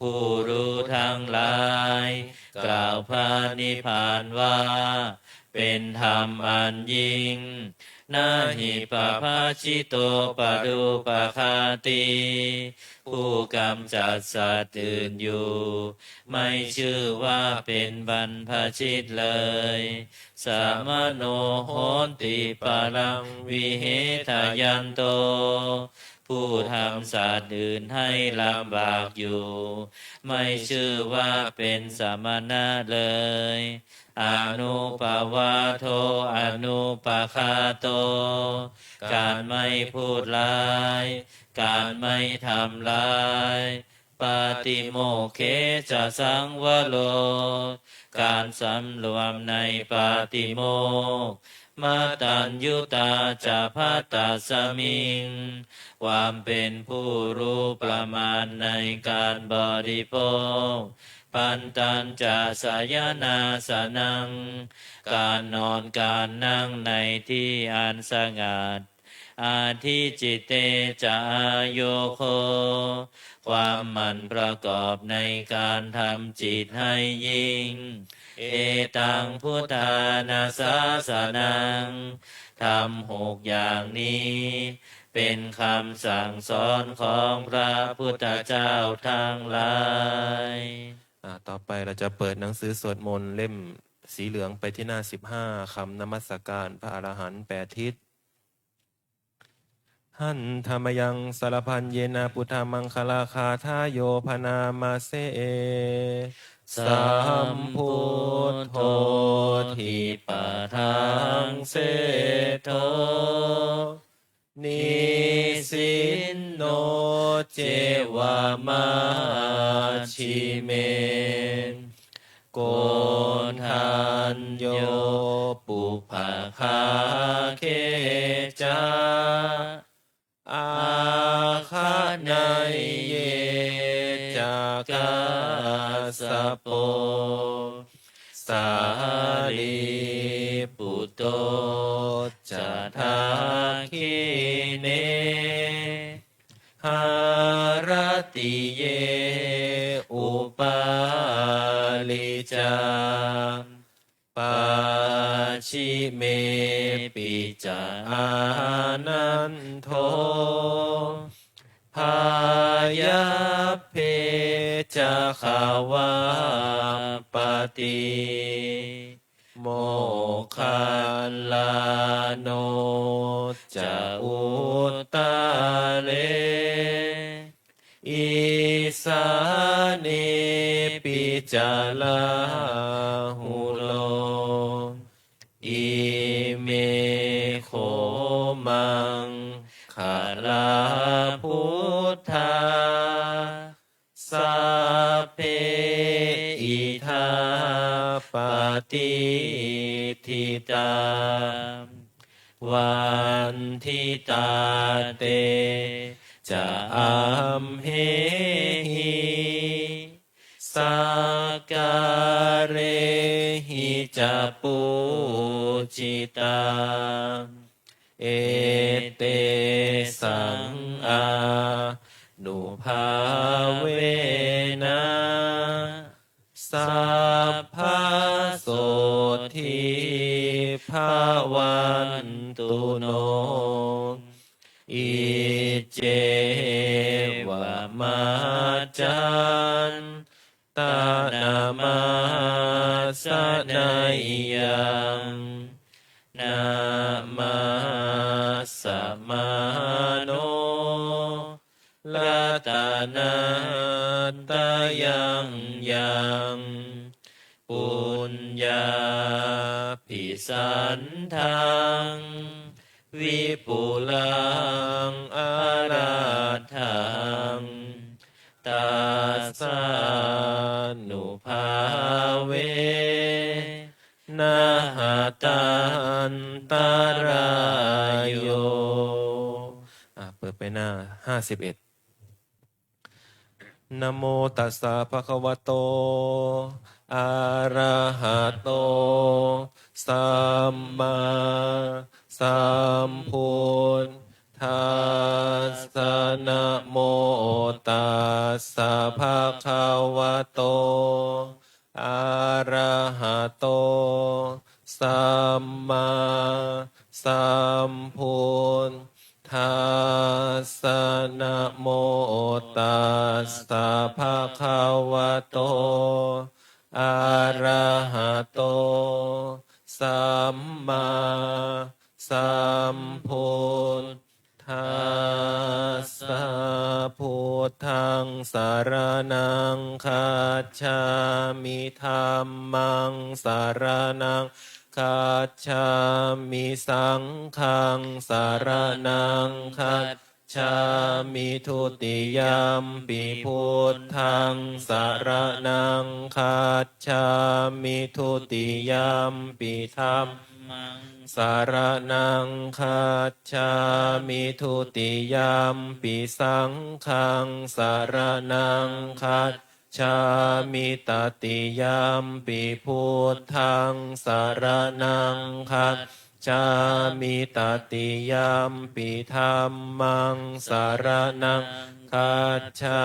Speaker 1: ผู้รู้ทั้งหลายกล่าวพระนิพพานว่าเป็นธรรมอันยิ่งนาหิปภาชิโตปรูปคาติผู้กำจัดสัตว์อื่นอยู่ไม่ชื่อว่าเป็นบรรพชิตเลยสามโนโหนติปารังวิเหทายันโตผู้ทำสัตว์อื่นให้ลำบากอยู่ไม่ชื่อว่าเป็นสมณะเลยอนุปวาโทอนุปคาโตการไม่พูดร้ายการไม่ทำร้ายปาติโมกเขจะสังวโรการสำรวมในปาติโมกข์มาตัญยุตาจะพัตตาสมิงความเป็นผู้รู้ประมาณในการบริโภคปันตัญจะสายนาสนังการนอนการนั่งในที่อันสงัดอาทิจิตเตจะโยโคความหมั่นประกอบในการทำจิตให้ยิ่งเอตังพุทธานาสาสนังทำ6อย่างนี้เป็นคำสั่งสอนของพระพุทธเจ้าทั้งหลาย
Speaker 2: ต่อไปเราจะเปิดหนังสือสวดมนต์เล่มสีเหลืองไปที่หน้า15คำนมัสการพระอรหันต์8ทิศหันธรรมยังสารพันเยนะพุทธมังคลาคาทาโยพนามาเสสัมพุทโธทิปะทังเสโทนิสินโนเจวามาชิเมโกนทันโยปุภาคาเคจาอาคาไนเยจากาสโปสาลีปุตโตจะทาคิเนหารติเยอุปาลิจาปาชิเมปิจานันโทพายาเพจาขาวาปติโมคัลลาโนจะอุตตาเลอิสาเนปิจาลาหุโลอิเมโคมังขาลาพุทธาสัพเพอิทาปฏิทิตาวันทิตาเตจะอัมเหหิสักการะหิจะปูจิตาเอเตสังอานุภาเวนะสัพพะโสทิภาวันตุโนอิเจวะมาจันตานามาสนัยยัง มาสมาโนรัตนาตายังยังปุญญาภิสันทังวิปุลังอาราธังตัสสะนุภาเวนะหะตันตรายโยเปิดไปหน้า51นะโมตัสสะภะคะวะโตอะระหะโตสัมมาสัมพุทธัสสะนะโมตัสสะภะคะวะโตอะระหะโตสัมมาสัมพุทธัสสะนะโมตัสสะภะคะวะโตอะระหะโตสัมมาสัมพุทธัสสะพุทธังสรณังคัจฉามิธัมมังสรณังคัจฉามิสังฆังสรณังคัจฉามิทุติยมปิพุทธังสรณังคัจฉามิทุติยมปิธัมมังสรณังคัจฉามิทุติยมปิสังฆังสรณังคัจฉามิตติยมปิพุทธังสรณังคัจฉามิตติยมปิธัมมังสรณังคัจฉา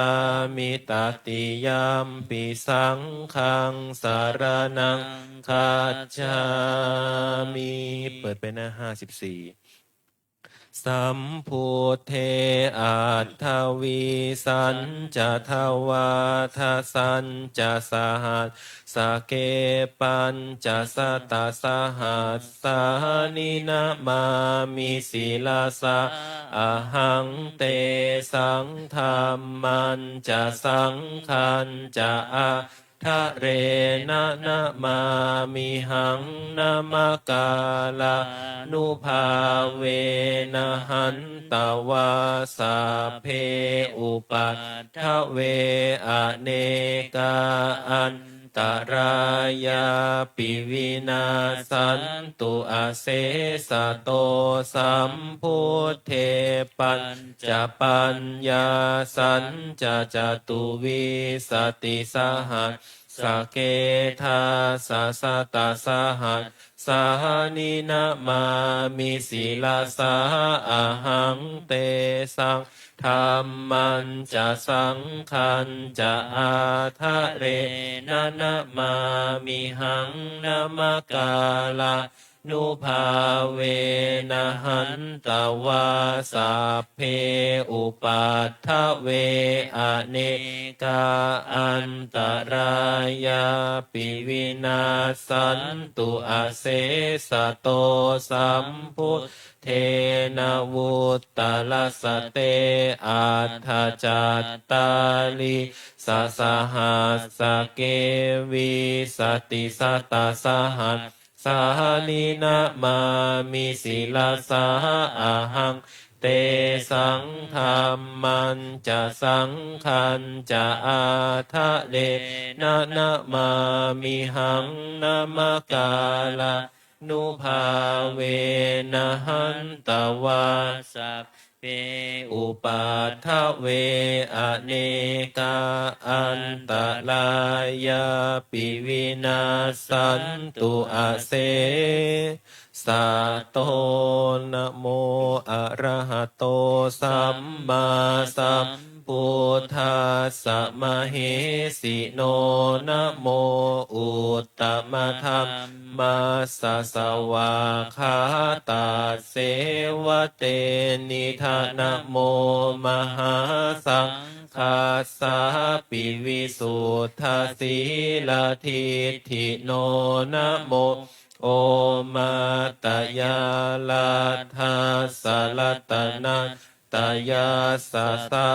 Speaker 2: มิตติยมปิสังฆังสรณังคัจฉามิเปิดไปหน้า54สัมพุทเทอัตถวิสัญจะทวาทสัญจะสหัสสเกปัญจะสตสหัสสานินะมามิศิลาสะอหังเตสังธรรมันจะสังขันจะอะทะเรนะนะมามิหังนะมะกาลานุภาเวนะหันตวาสาเพอุปัฏฐเวอเนกาอันตรายาปิวินาสันตุอาเสสะโตสัมพุทเทปัญจปัญญาสัญจะจตุวิสติสหัสสเกธาสะสะตาสหัสสานินะมามิศิลาสาอะหังเตสังธรรมันจะสังขันจะอาทะเรนะนะมามิหังนะมะกาลานุภาเวนะหันตวาสัพเพอุปัฏฐเวอเนกาอันตรายาปิวินาสันตุอาเสสะโตสัมพุทเทนะวุตตะละสะเตอัฏฐจัตตาลิสะสหัสสะเกวิสติสัตตะสหัสสานินะมามิศิลาสาอะหังเตสังธรรมันจะสังขันจะอาทะเลนะนะมามิหังนะมะกาลานุภาเวนะหันตวาสัพเพอุปัฏฐเวอเนกาอันตรายาปิวินาสันตุอาเสสะโตนะโมอะระหะโตสัมมาสัมพุทธัสสะมะเหสิโนนะโมอุตตมะธัมมัสสะสวาคาตาเสวะเตนิทานะโมมหาสังฆาสาปิวิสุทธาสีลาทิฏฐิโนนะโม โอมาตยาลาทาสลัตนะตยาสะสา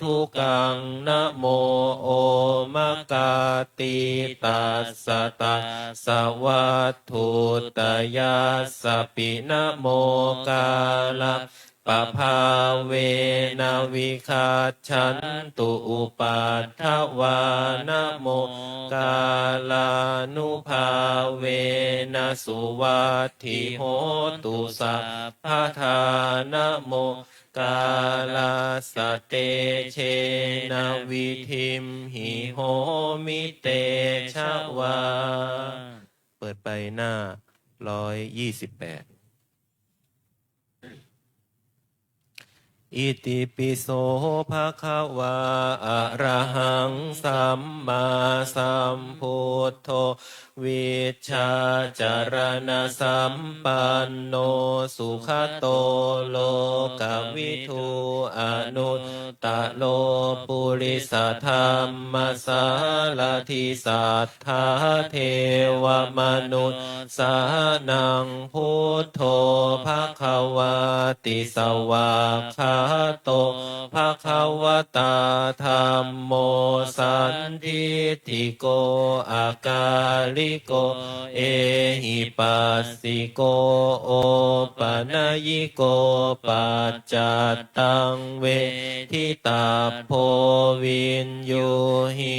Speaker 2: ธุกังนะโมโอมกาติตัสสะตาสวัตถุตยาสปินะโมกาลาปะภาเวนะวิคาชันตุอุปัฏฐวานะโมกาลานุภาเวนะสุวัตถิโหตุสัพพทานะโมกาลาสเตเชนะวิธิมหิโหมิเตชะวาเปิดไปหน้า128อิติปิโสภะคะวาอะระหังสัมมาสัมพุทโธวิชชาจารณสัมปันโนสุขโตโลกวิทูอนุตตะโลปุริสธรรมสารทิสัทธาเทวมนุษย์สานังพุทโธภะคะวาติสวากขาโตภะคะวตาธัมโมสันทิฏฐิโกอากาลิโกเอหิปัสสิโกโอปนัยยิโกปัจจัตตังเวทิตาโพวินยูหิ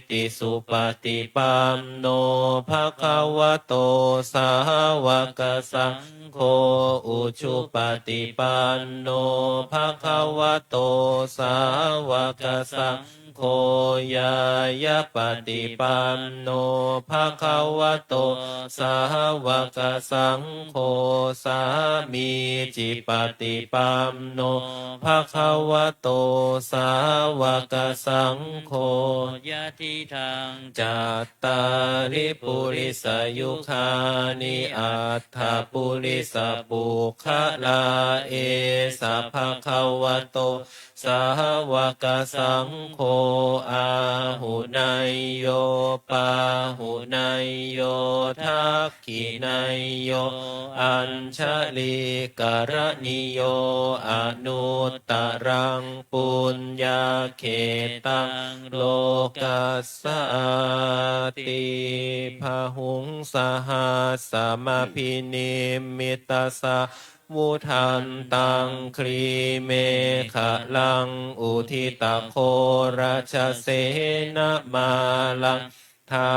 Speaker 2: ติสุปฏิปันโนภะคะวะโตสาวกสังโฆอุชุปฏิปันโนภะคะวะโตสาวกสังโฆยายะปฏิปันโนภะคะวะโตสาวกสังโฆสามีจิปฏิปันโนภะคะวะโตสาวกสังโฆ
Speaker 1: ยะทิทาง
Speaker 2: จัตตาริปุริสยุคานิอัตถปุริสปุคละเอสะภะคะวะโตสาวกสังโฆอาหุนายโยปาหุนายโยทักขินายโยอัญชลีกรณิโยอนุตตรังปุญญาเขตังโลกัสสติพหุงสหัสสมพินิมมิตสะวุทันตังครีเมขะลังอุทิตะโคราชเสนะมาลังทา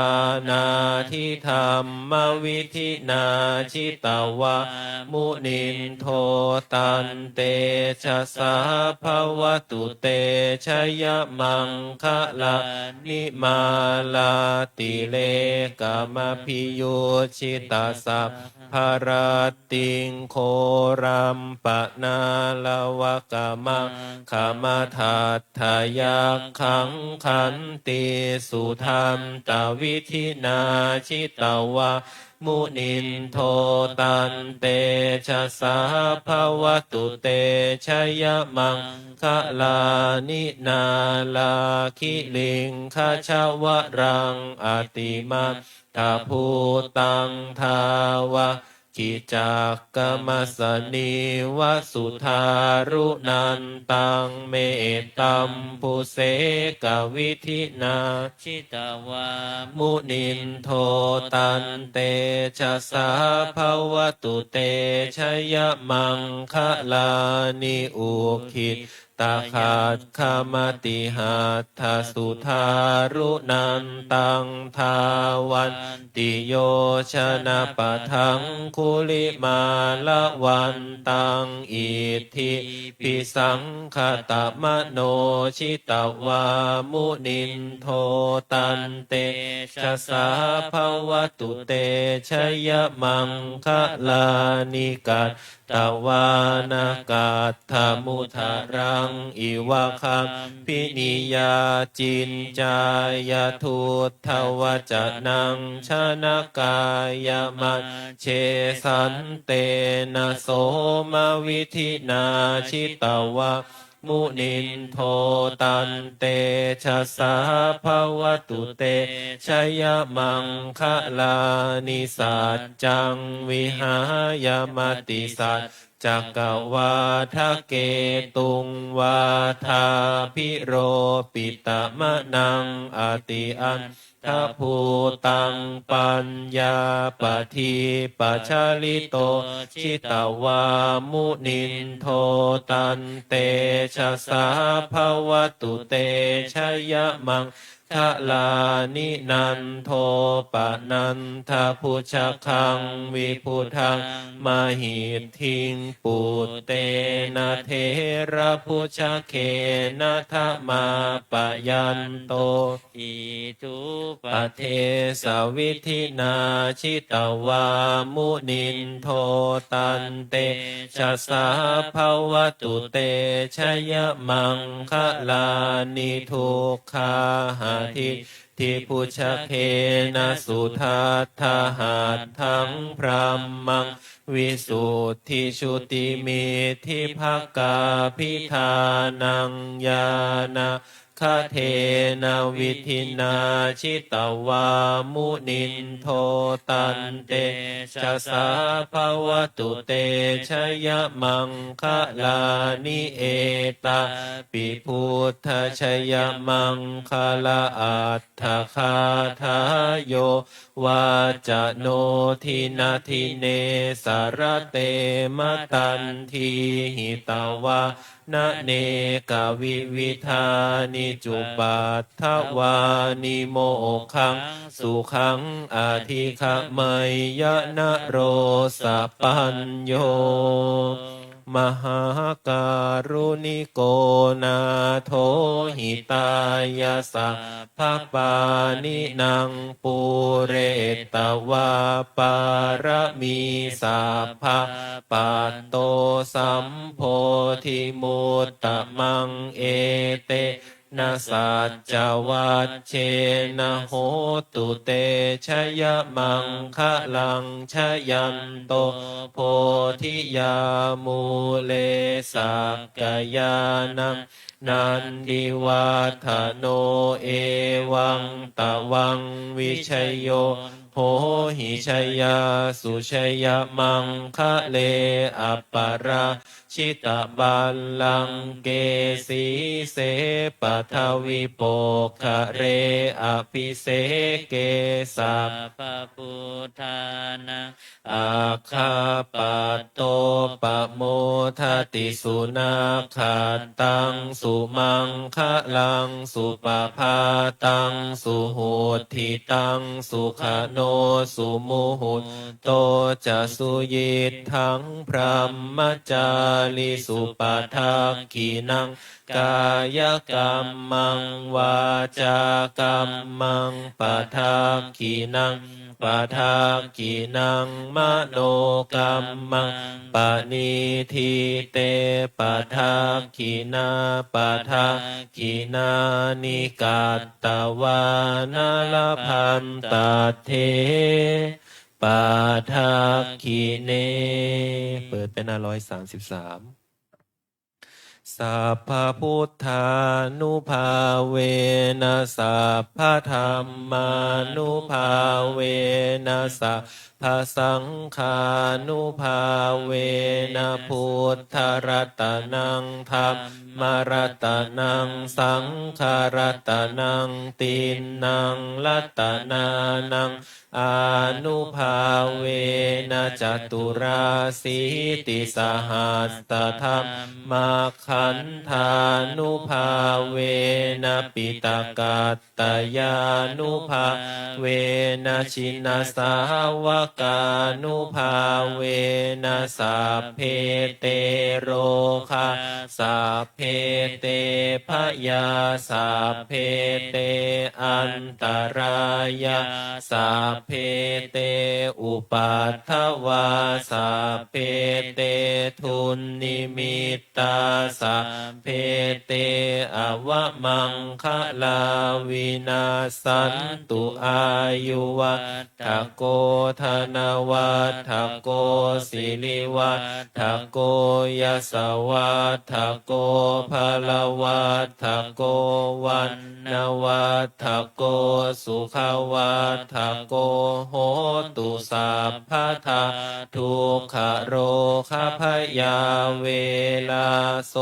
Speaker 2: นาทิธรรมวิธินาชิตาวะมุนินโทตันเตชะสาภวตุเตชยมังคะลานิมาลาติเลกามพิยุชิตาสัพภารติงโครัมปะนาลวะกะมังขมาทัตถยาขังขันติสุธรรมตวิธินาชิตาวะมุนินโทตันเตชะสาภวตุเตชยมังคะลานินาลาคิลิงคชวรังอติมาตาภูตังทาวะกิจักกมสนิวสุธารุนันตังเมตตัมปุเสกวิธินา
Speaker 1: ชิตาวา
Speaker 2: มุนินโทตันเตชะสาภวตุเตชยมังคะลานิอุคิตตาขาดขามติหัตถสุธารุนันตังทาวันติโยชนะปะทังคุลิมาละวันตังอิทธิปิสังขตมโนชิตวามุนินโทตันเตชะสาภวตุเตชยมังคะลานิกัตตวานากาตถมุทารังอิวะคัมพินิยาจินจายทุทวจนังชนะกายมัจเชสันเตนะโสมวิธินาชิตวะ มุนินโทตันเตชะสาภวตุเตชยมังคะลานิสัจจังวิหายมติสัจจักวาทะเกตุงวาทาพิโรปิตมะนังอติอันทภูตังปัญญาปทีปัชาลิโตชิตวามุนินโทตันเตชะสาภวตุเตชยมังทะลานินันโทปะนันทพุชคังวิพุทังมหิทธิงปุตเตนะเทระพุชเคนะทะมาปะยันโต
Speaker 1: อิทุป
Speaker 2: ปเทสวิธินาชิตวามุนินโทตันเตชะสาภวตุเตชยมังคะลานิทุกขาหาทิทิพุชเคนะสุทัตถาหัตถังพรามังวิสุทธิชุติมิทิภกาพิธานังญาณคเทนะวิธินาชิตวามุนินโทตันเตชะสาภวตุเตชยมังคะลานิเอตาปิพุทธชยมังคะลาอัตถคาทายโยวาจะโนทินาทิเนสารเตมตันทีหิตาวานะเนกวิวิธานิจุปัฏฐวานิโมขังสุขังอาทิขะเมยยะนะโรสะปัญโยมหาการุณิโกนาโทหิตายาสัพพปานินางปุเรตวาปารมีสัพพปัตโตสัมโพธิมุตตะมังเอเตนะสัจจวัชเชนะโหตุเตชยมังคะลังชยันโตโพธิยามูเลสักกายานังนันดิวัฒโนเอวังตะวังวิชัยโยโหหิชัยยาสุชัยมังคะเลอัปปาราชิตบัลลังเกสีเสปทวิโปคะเรอภิเสเกสัพ
Speaker 1: พพุทธานัง
Speaker 2: อาคาปัตโตปะโมทติสุนาขาตังสุมังคะลังสุปภาตังสุโหติตังสุขโนสุมุหุโตจะสุยิตถังพรหมจาริสุปทักขินังกายกรรมังวาจากรรมังปทักขินังปทักขินังมโนกรรมังปณิทิเตปทักขินาปทักขินานิกัตตวานาลพันตเทปทักขิเนเปิดเป็น133สัพพพุทธานุภาเวนะสัพพธรรมานุภาเวนะสัพพสังฆานุภาเวนะพุทธรัตนังธัมมรัตนังสังฆรัตนังตินนังรัตนานังอานุภาเวนะจตุราสีติสหัสสธรรมาขันธานุภาเวนะปิตกัตตยานุภาเวนะชินสาวกานุภาเวนะสัพเพเตโรคาสัพเพเตพยาสัพเพเตอันตรายาสัพ เพเตอุปัฏฐวาสัพเพเตทุนนิมิตตาสัพเพเตอวะมังคะลาวินาสันตุอายุวัฏโกธนวัฏโกสิริวัฏโกยสวัฏโกภะละวัฏโกวันนวัฏโกสุขวัฏโกโหตุสัพพะทาทุกขโรคพยาเวลาโส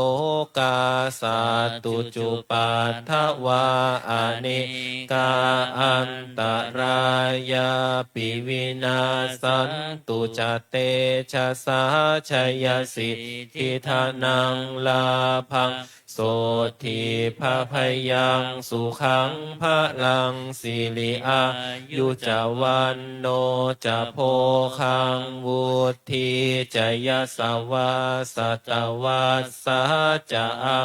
Speaker 2: กาสัตตุจุปัฏฐวาอเนกาอันตรายาปิวินาสันตุจเตชะสาชยสิทธิธนังลาภังโสทิภาพยังสุขังพระลังสิริอายุจวันโนจะโพคังวุธีจะยสวาสตวัสสะจะอา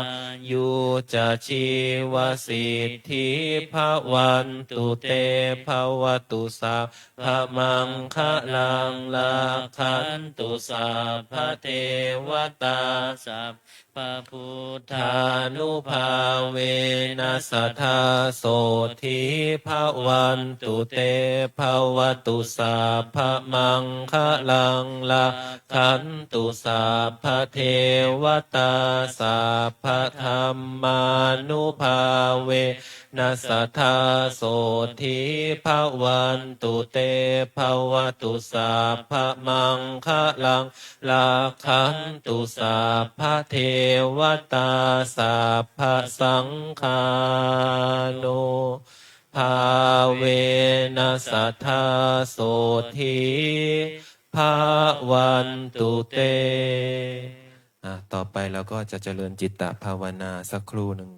Speaker 2: ยุจะชีวสิทธิภวันตุเตภวตุสัพพะมังคะลังลาคันตุสัพพะเทวตาสัพพะพุทธานุภาเวนัสทธาโสทิภวันตุเตภวตุสัพพะมังคะลังลาคันตุสัพพะเทวตาสัพพะธรรมานุภาเวนัสทธาโสทิภวันตุเตภวตุสัพพะมังคะลังลาคันตุสัพพะเทวตาสัพพะสังฆานุภาเวนัสทธาโสทิภวันตุเตต่อไปเราก็จะเจริญจิตตภาวนาสักครู่หนึ่ง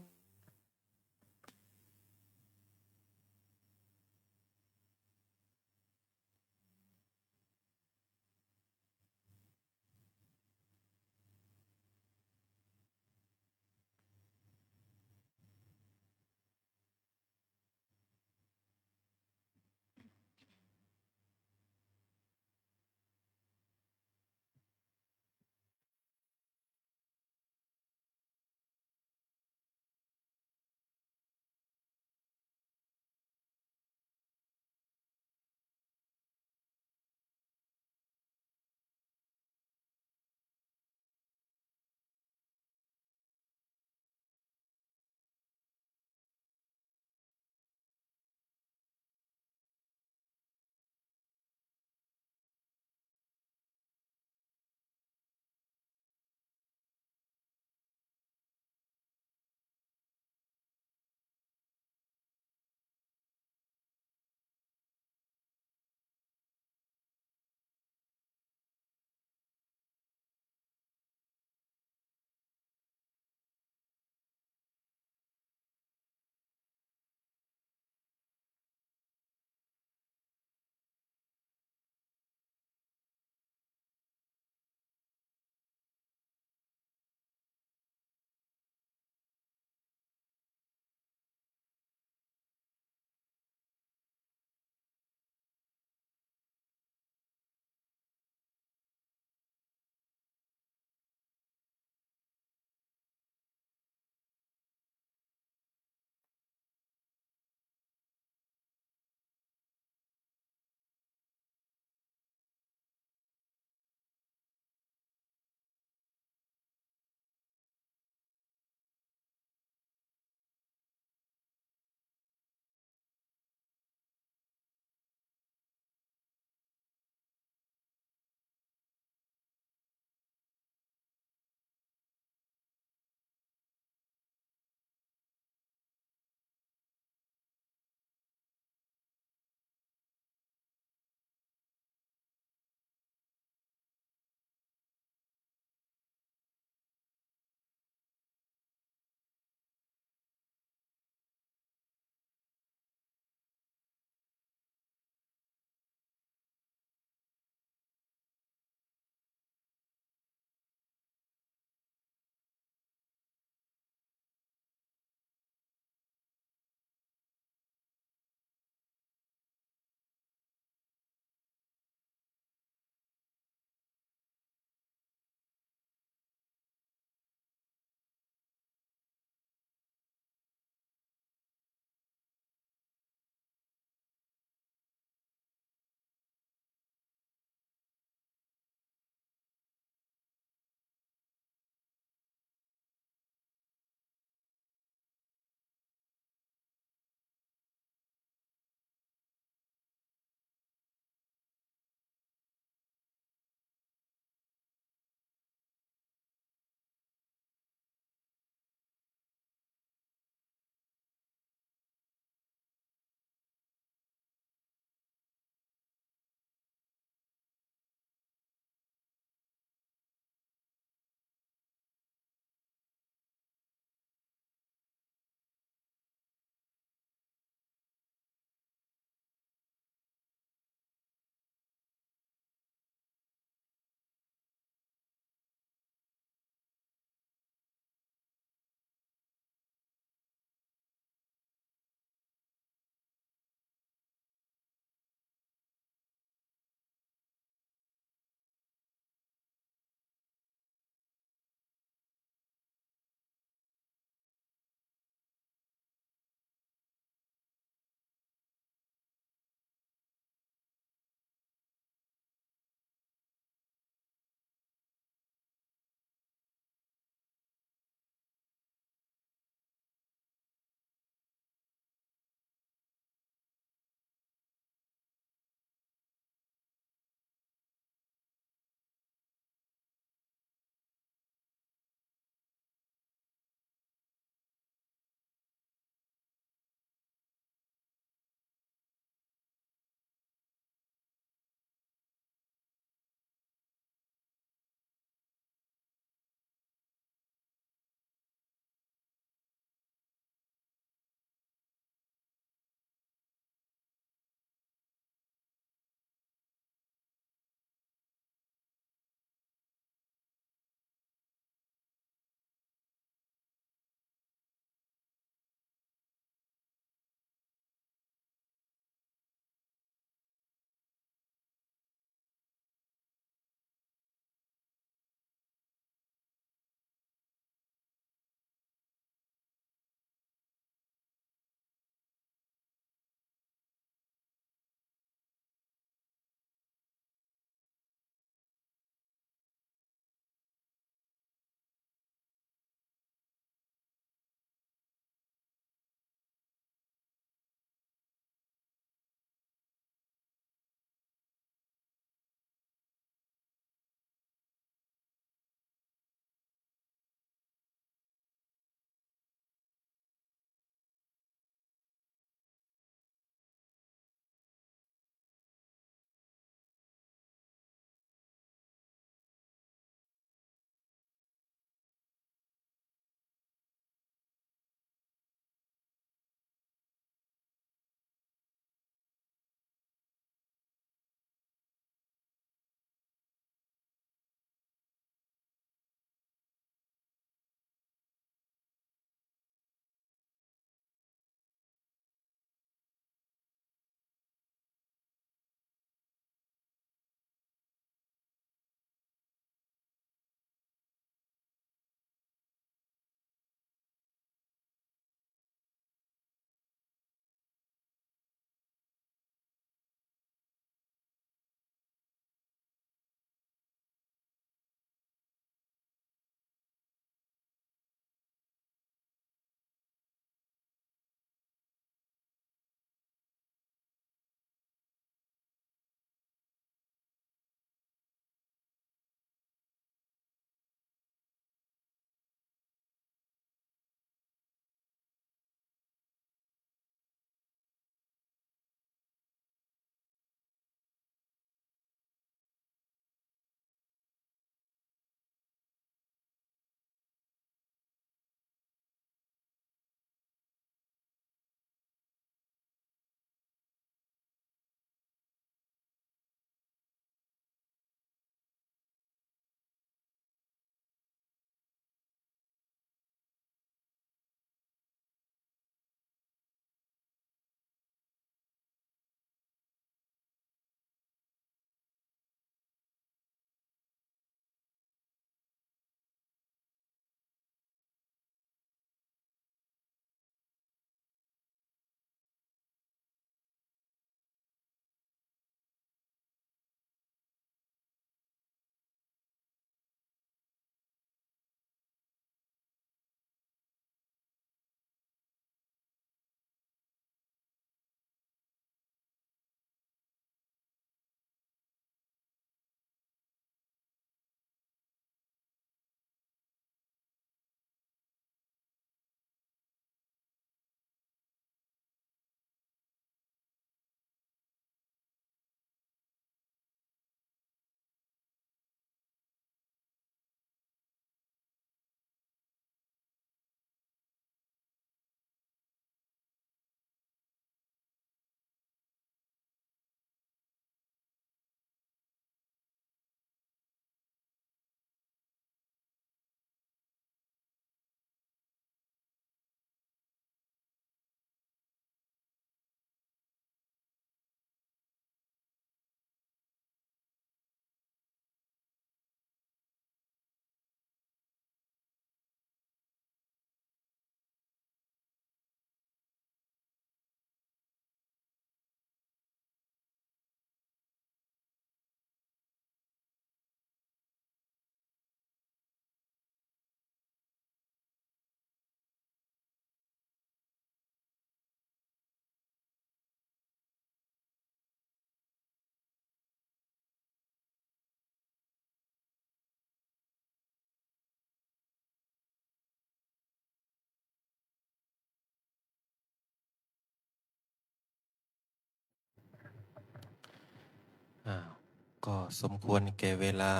Speaker 2: ก็สมควรแก่เวลา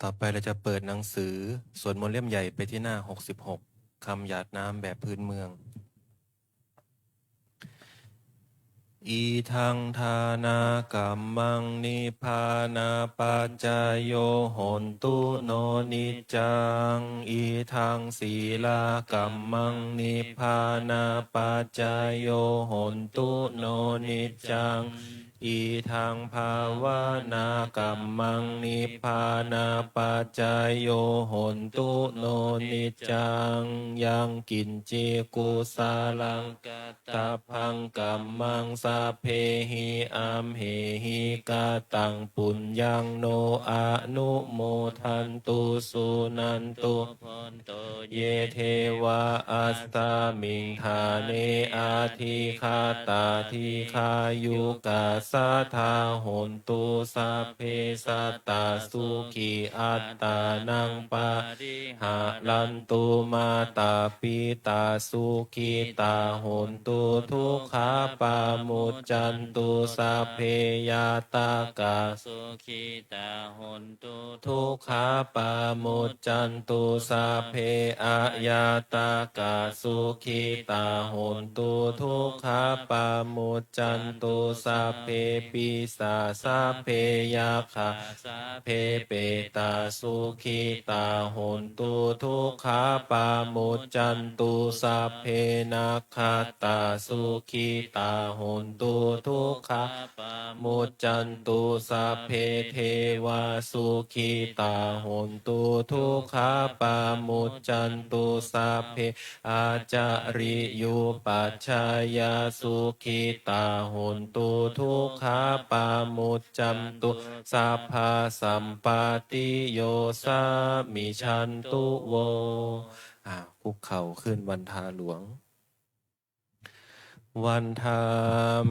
Speaker 2: ต่อไปเราจะเปิดหนังสือสวดมนต์เล่มใหญ่ไปที่หน้า66คำหยาดน้ำแบบพื้นเมืองอีทังทานากรรมังนิพพานาปัจจายโยโหนตุโนนิจจังอีทังศีลากรรมังนิพพานาปัจจายโยโหนตุโนนิจจังอีทังภาวนากัมมังนิพพานาปัจจายโยโหนตุโนนิจจังยังกินเจกุสาลังกตพังกัมมังสาเพหิอัมเหหิกาตังปุญญังโนอนุโมทันตุสุนันตุเยเทวาอัสตามิงทาเนอาทิคาตาทิคายุกาสาทาโหนตุสัพเพสัตตาสุขีอัตตานังปะหาลันตุมาตาปิตาสุขีตาโหนตุทุกขาปามุจจันตุสัพเพยาตากาสุขีตาโหนตุทุกขาปามุจจันตุสัพเพอายาตากาสุขีตาโหนตุทุกขาปามุจจันตุสัพเพปิสาสัพเพยาคะสัพเพเปตาสุขีตาโหนตุทุกขาปามุจจันตุสัพเพนาคาตาสุขีตาโหนตุทุกขาปามุจจันตุสัพเพเทวาสุขีตาโหนตุทุกขาปามุจจันตุสัพเพอาจาริยุปัชฌายาสุขีตาโหนตุทุกขาปามุจจันตุสัพพะสัมปติโยสามิชันตุโวคุกเข่าขึ้นวันทาหลวงวันทา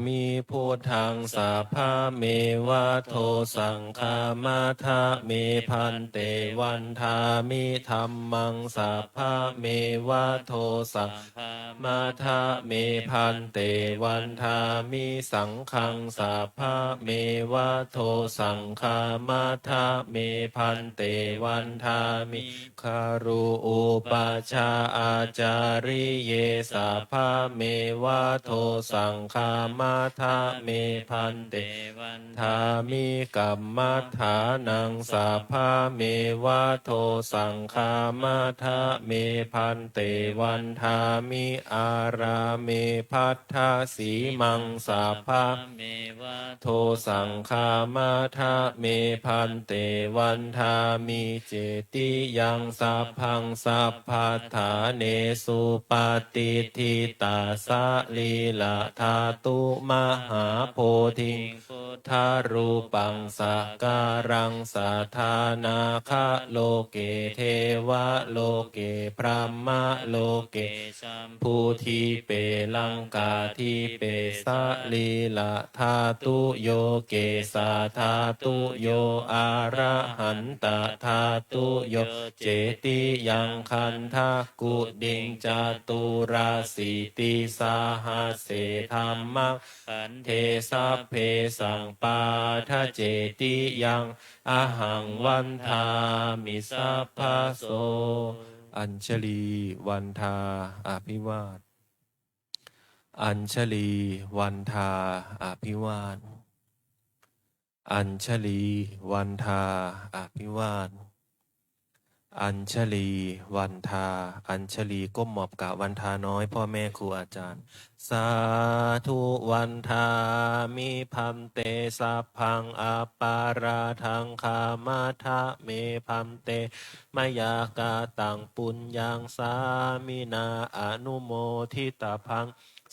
Speaker 2: มิพุทธังสัพพะเมวะโทสังฆามาทะเมพันเตวันทามิธัมมังสัพพะเมวะโทสังฆามาทะเมพันเตวันทามิสังฆังสัพพะเมวะโทสังฆามาทะเมพันเตวันทามิคารุอุปชาอาจาริเยสัพพะเมวะโทสังฆามาทะเมพันเตวันทามิกัมมัฏฐานังสัพพะเมวะโทสังฆามาทะเมพันเตวันทามิอาราเมพัทธสีมังสัพพะเมวะโทสังฆามาทะเมพันเตวันทามิเจติยังสัพพังสัพพัทธาเนสุปฏิทิตาสะลีลาธาตุมหาโพธิพุทธารูปังสักการังสัทธานาคะโลเกเทวะโลเกพรหมะโลเกสัมพุทิเปลังกาทิเปสะลีลาธาตุโยเกสาธาตุโยอาระหันตธาตุโยเจติยังคันทากุดิงจตุราสีติสาหาเสธรรมะขันเทสัพเพสังปาทะเจติยังอหังวันทามิสัพพะโสอัญชลีวันทาอภิวาทอัญชลีวันทาอภิวาทอัญชลีวันทาอภิวาทอัญชลีวันทาอัญชลีก้มหมอบกราบวันทาน้อยพ่อแม่ครูอาจารย์สาธุวันทามิพัมเตสัพพังอปาราทังคามาทะเมพัมเตมยากาตังปุญญังสามินาอนุโมทิตาพัง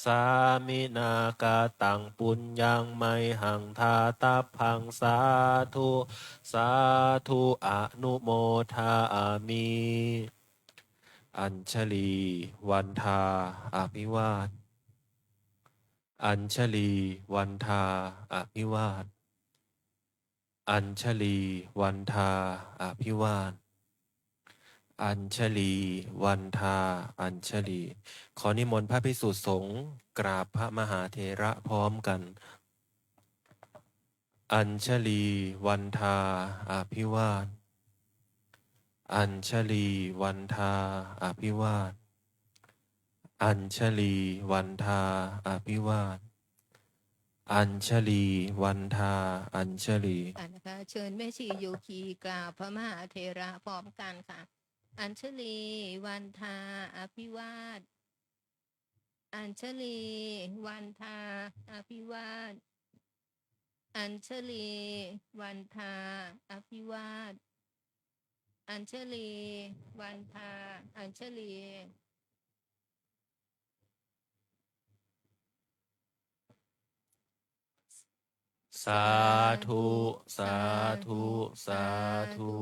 Speaker 2: สามินากาตังปุญญังไมหังทาตาพังสาธุสาธุอนุโมทามิอัญชลีวันทาอภิวาทอัญชลีวันทาอภิวาทอัญชลีวันทาอภิวาทอัญชลีวันทาอัญชลีขอนิมนต์พระภิกษุสงฆ์กราบพระมหาเถระพร้อมกัน อัญชลีวันทาอภิวาทอัญชลีวันทาอภิวาทอัญชลีวันทาอภิวาทอัญชลีวันทาอัญชลี
Speaker 3: นะคะเชิญแม่ชีโยคีกล่าวพระมหาเถระพร้อมกันค่ะ อัญชลีวันทาอภิวาทอัญชลีวันทาอภิวาทอัญชลีวันทาอภิวาทอัญชลีวันทาอัญชลี
Speaker 2: สาธุ สาธุ สาธุ